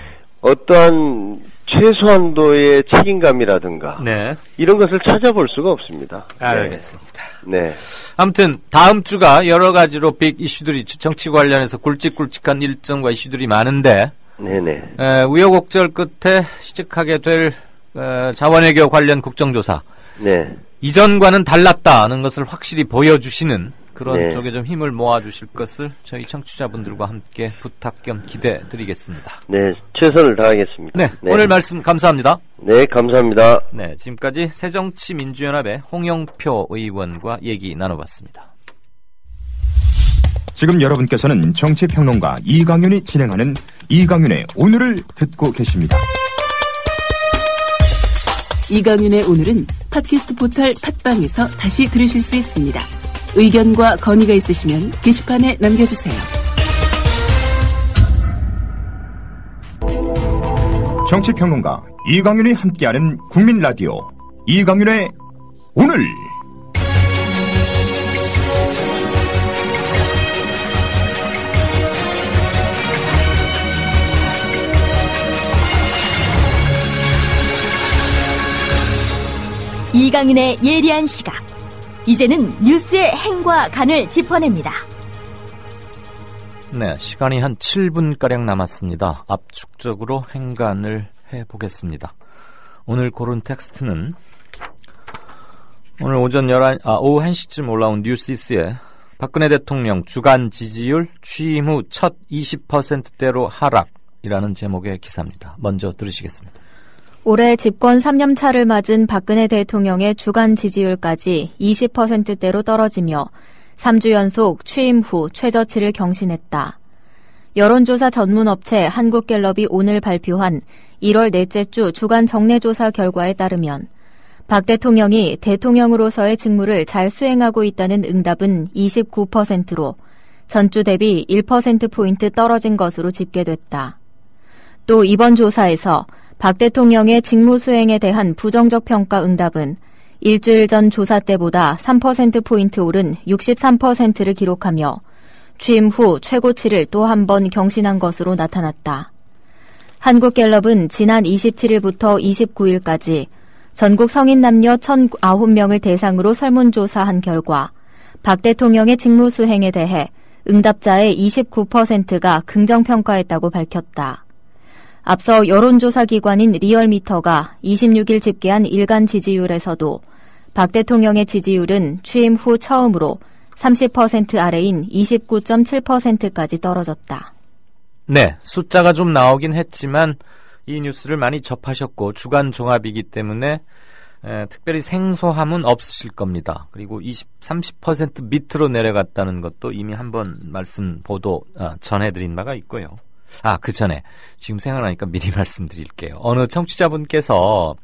어떠한 최소한도의 책임감이라든가. 네. 이런 것을 찾아볼 수가 없습니다. 알겠습니다. 네. 아무튼 다음 주가 여러 가지로 빅 이슈들이 정치 관련해서 굵직굵직한 일정과 이슈들이 많은데 네네. 우여곡절 끝에 시작하게 될 자원외교 관련 국정조사 네. 이전과는 달랐다는 것을 확실히 보여주시는 그런 네. 쪽에 좀 힘을 모아주실 것을 저희 청취자분들과 함께 부탁 겸 기대드리겠습니다. 네, 최선을 다하겠습니다. 네, 오늘 말씀 감사합니다. 네, 감사합니다. 네, 지금까지 새정치민주연합의 홍영표 의원과 얘기 나눠봤습니다. 지금 여러분께서는 정치평론가 이강윤이 진행하는 이강윤의 오늘을 듣고 계십니다. 이강윤의 오늘은 팟캐스트 포털 팟빵에서 다시 들으실 수 있습니다. 의견과 건의가 있으시면 게시판에 남겨주세요. 정치평론가 이강윤이 함께하는 국민라디오 이강윤의 오늘. 이강윤의 예리한 시각. 이제는 뉴스의 행과 간을 짚어냅니다. 네, 시간이 한 7분가량 남았습니다. 압축적으로 행간을 해보겠습니다. 오늘 고른 텍스트는 오늘 오후 1시쯤 올라온 뉴시스의 박근혜 대통령 주간 지지율 취임 후 첫 20%대로 하락이라는 제목의 기사입니다. 먼저 들으시겠습니다. 올해 집권 3년 차를 맞은 박근혜 대통령의 주간 지지율까지 20%대로 떨어지며 3주 연속 취임 후 최저치를 경신했다. 여론조사 전문업체 한국갤럽이 오늘 발표한 1월 넷째 주 주간 정례조사 결과에 따르면 박 대통령이 대통령으로서의 직무를 잘 수행하고 있다는 응답은 29%로 전주 대비 1%포인트 떨어진 것으로 집계됐다. 또 이번 조사에서 박 대통령의 직무 수행에 대한 부정적 평가 응답은 일주일 전 조사 때보다 3%포인트 오른 63%를 기록하며 취임 후 최고치를 또 한 번 경신한 것으로 나타났다. 한국갤럽은 지난 27일부터 29일까지 전국 성인 남녀 1,009명을 대상으로 설문조사한 결과 박 대통령의 직무 수행에 대해 응답자의 29%가 긍정평가했다고 밝혔다. 앞서 여론조사 기관인 리얼미터가 26일 집계한 일간 지지율에서도 박 대통령의 지지율은 취임 후 처음으로 30% 아래인 29.7%까지 떨어졌다. 네, 숫자가 좀 나오긴 했지만 이 뉴스를 많이 접하셨고 주간 종합이기 때문에 특별히 생소함은 없으실 겁니다. 그리고 30% 밑으로 내려갔다는 것도 이미 한번 전해드린 바가 있고요. 그 전에 지금 생각나니까 미리 말씀드릴게요. 어느 청취자분께서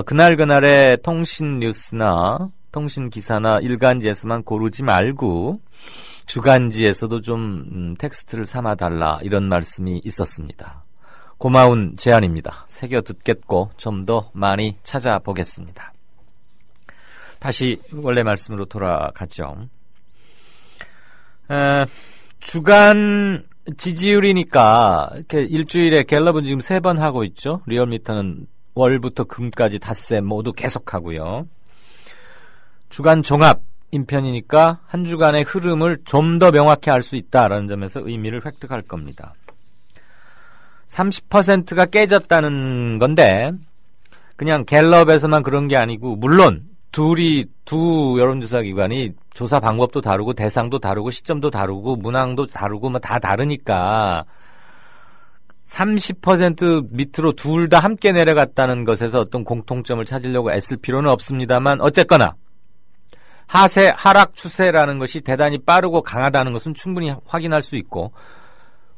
그날그날의 통신 뉴스나 통신 기사나 일간지에서만 고르지 말고 주간지에서도 좀 텍스트를 삼아달라 이런 말씀이 있었습니다. 고마운 제안입니다. 새겨 듣겠고 좀 더 많이 찾아보겠습니다. 다시 원래 말씀으로 돌아가죠. 주간 지지율이니까 이렇게 일주일에 갤럽은 지금 3번 하고 있죠. 리얼미터는 월부터 금까지 닷새 모두 계속하고요. 주간 종합 인편이니까 한 주간의 흐름을 좀 더 명확히 알 수 있다라는 점에서 의미를 획득할 겁니다. 30%가 깨졌다는 건데 그냥 갤럽에서만 그런 게 아니고 물론 두 여론조사 기관이 조사 방법도 다르고 대상도 다르고 시점도 다르고 문항도 다르고 뭐 다 다르니까 30% 밑으로 둘 다 함께 내려갔다는 것에서 어떤 공통점을 찾으려고 애쓸 필요는 없습니다만 어쨌거나 하세 하락 추세라는 것이 대단히 빠르고 강하다는 것은 충분히 확인할 수 있고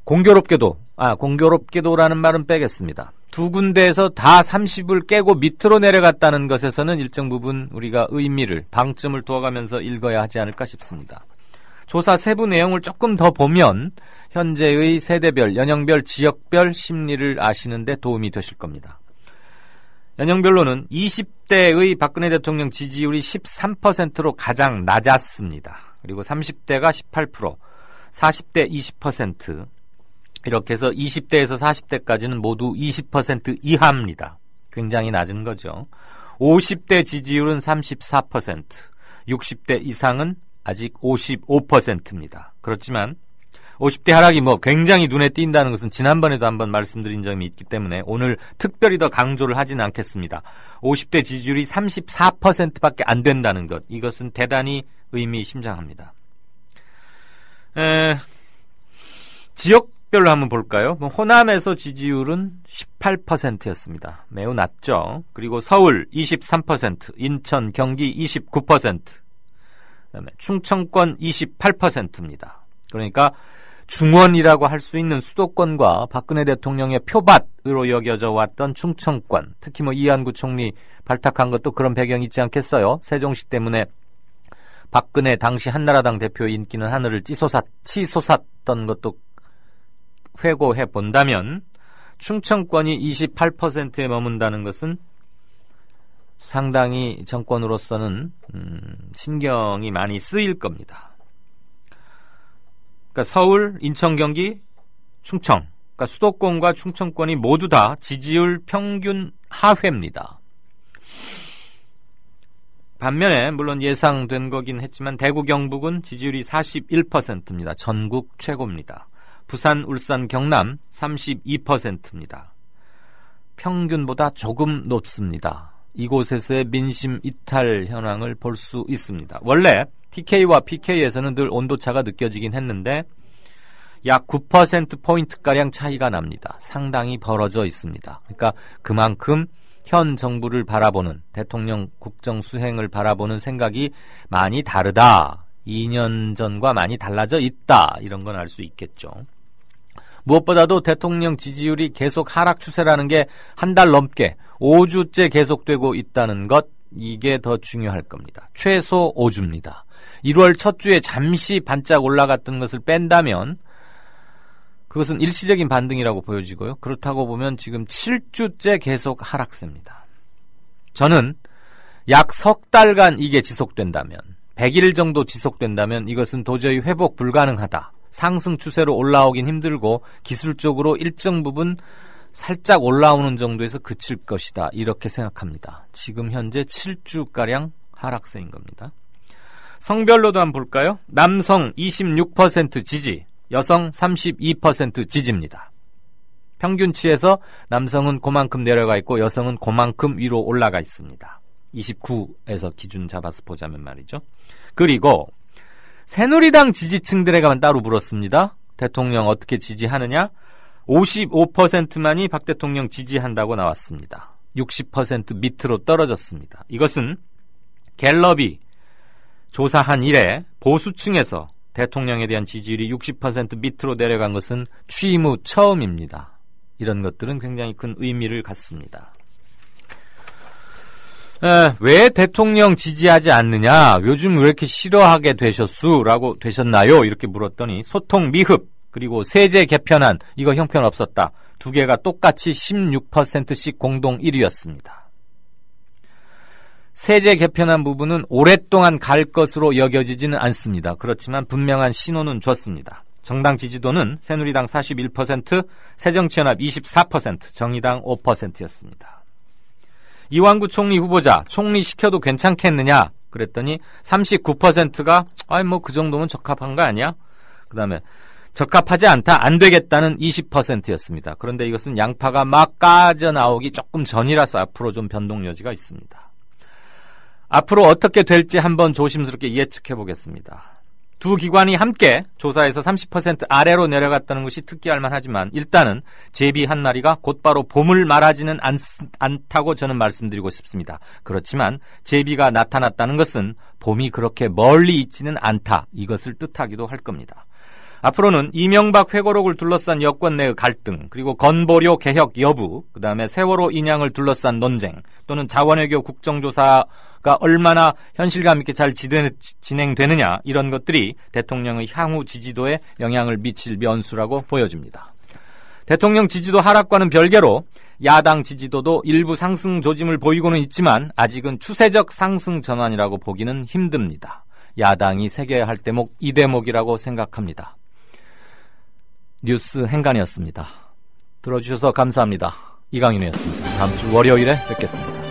공교롭게도라는 말은 빼겠습니다. 두 군데에서 다 30을 깨고 밑으로 내려갔다는 것에서는 일정 부분 우리가 의미를 방점을 두어가면서 읽어야 하지 않을까 싶습니다. 조사 세부 내용을 조금 더 보면 현재의 세대별, 연령별, 지역별 심리를 아시는 데 도움이 되실 겁니다. 연령별로는 20대의 박근혜 대통령 지지율이 13%로 가장 낮았습니다. 그리고 30대가 18%, 40대 20%, 이렇게 해서 20대에서 40대까지는 모두 20% 이하입니다. 굉장히 낮은 거죠. 50대 지지율은 34%, 60대 이상은 아직 55%입니다. 그렇지만 50대 하락이 굉장히 눈에 띈다는 것은 지난번에도 한번 말씀드린 점이 있기 때문에 오늘 특별히 더 강조를 하지는 않겠습니다. 50대 지지율이 34%밖에 안 된다는 것, 이것은 대단히 의미심장합니다. 지역별로 한번 볼까요? 호남에서 지지율은 18%였습니다. 매우 낮죠. 그리고 서울 23%, 인천, 경기 29%, 그다음에 충청권 28%입니다. 그러니까 중원이라고 할 수 있는 수도권과 박근혜 대통령의 표밭으로 여겨져 왔던 충청권, 특히 이한구 총리 발탁한 것도 그런 배경이 있지 않겠어요? 세종시 때문에 박근혜 당시 한나라당 대표의 인기는 하늘을 치솟았던 것도 회고해 본다면 충청권이 28%에 머문다는 것은 상당히 정권으로서는 신경이 많이 쓰일 겁니다. 그러니까 서울, 인천, 경기, 충청, 그러니까 수도권과 충청권이 모두 다 지지율 평균 하회입니다. 반면에 물론 예상된 거긴 했지만 대구, 경북은 지지율이 41%입니다. 전국 최고입니다. 부산, 울산, 경남 32%입니다. 평균보다 조금 높습니다. 이곳에서의 민심 이탈 현황을 볼 수 있습니다. 원래 TK와 PK에서는 늘 온도차가 느껴지긴 했는데 약 9%포인트가량 차이가 납니다. 상당히 벌어져 있습니다. 그러니까 그만큼 현 정부를 바라보는, 대통령 국정 수행을 바라보는 생각이 많이 다르다. 2년 전과 많이 달라져 있다. 이런 건 알 수 있겠죠. 무엇보다도 대통령 지지율이 계속 하락 추세라는 게 한 달 넘게 5주째 계속되고 있다는 것, 이게 더 중요할 겁니다. 최소 5주입니다. 1월 첫 주에 잠시 반짝 올라갔던 것을 뺀다면 그것은 일시적인 반등이라고 보여지고요. 그렇다고 보면 지금 7주째 계속 하락세입니다. 저는 약 석 달간 이게 지속된다면, 100일 정도 지속된다면 이것은 도저히 회복 불가능하다. 상승 추세로 올라오긴 힘들고 기술적으로 일정 부분 살짝 올라오는 정도에서 그칠 것이다. 이렇게 생각합니다. 지금 현재 7주가량 하락세인 겁니다. 성별로도 한번 볼까요? 남성 26% 지지, 여성 32% 지지입니다. 평균치에서 남성은 그만큼 내려가 있고 여성은 그만큼 위로 올라가 있습니다. 29에서 기준 잡아서 보자면 말이죠. 그리고 새누리당 지지층들에게만 따로 물었습니다. 대통령 어떻게 지지하느냐? 55%만이 박 대통령 지지한다고 나왔습니다. 60% 밑으로 떨어졌습니다. 이것은 갤럽이 조사한 이래 보수층에서 대통령에 대한 지지율이 60% 밑으로 내려간 것은 취임 후 처음입니다. 이런 것들은 굉장히 큰 의미를 갖습니다. 왜 대통령 지지하지 않느냐? 요즘 왜 이렇게 싫어하게 되셨나요? 이렇게 물었더니 소통 미흡, 그리고 세제 개편안, 이거 형편없었다. 두 개가 똑같이 16%씩 공동 1위였습니다. 세제 개편안 부분은 오랫동안 갈 것으로 여겨지지는 않습니다. 그렇지만 분명한 신호는 줬습니다. 정당 지지도는 새누리당 41%, 새정치연합 24%, 정의당 5%였습니다. 이완구 총리 후보자, 총리 시켜도 괜찮겠느냐? 그랬더니 39%가 그 정도면 적합한 거 아니야? 그 다음에 적합하지 않다, 안 되겠다는 20%였습니다. 그런데 이것은 양파가 막 까져 나오기 조금 전이라서 앞으로 좀 변동 여지가 있습니다. 앞으로 어떻게 될지 한번 조심스럽게 예측해 보겠습니다. 두 기관이 함께 조사에서 30% 아래로 내려갔다는 것이 특기할 만하지만 일단은 제비 한 마리가 곧바로 봄을 말하지는 않다고 저는 말씀드리고 싶습니다. 그렇지만 제비가 나타났다는 것은 봄이 그렇게 멀리 있지는 않다, 이것을 뜻하기도 할 겁니다. 앞으로는 이명박 회고록을 둘러싼 여권 내의 갈등, 그리고 건보료 개혁 여부, 그 다음에 세월호 인양을 둘러싼 논쟁, 또는 자원외교 국정조사가 얼마나 현실감 있게 잘 진행되느냐, 이런 것들이 대통령의 향후 지지도에 영향을 미칠 변수라고 보여집니다. 대통령 지지도 하락과는 별개로 야당 지지도도 일부 상승 조짐을 보이고는 있지만 아직은 추세적 상승 전환이라고 보기는 힘듭니다. 야당이 새겨야 할 대목, 이 대목이라고 생각합니다. 뉴스 행간이었습니다. 들어주셔서 감사합니다. 이강윤이었습니다. 다음 주 월요일에 뵙겠습니다.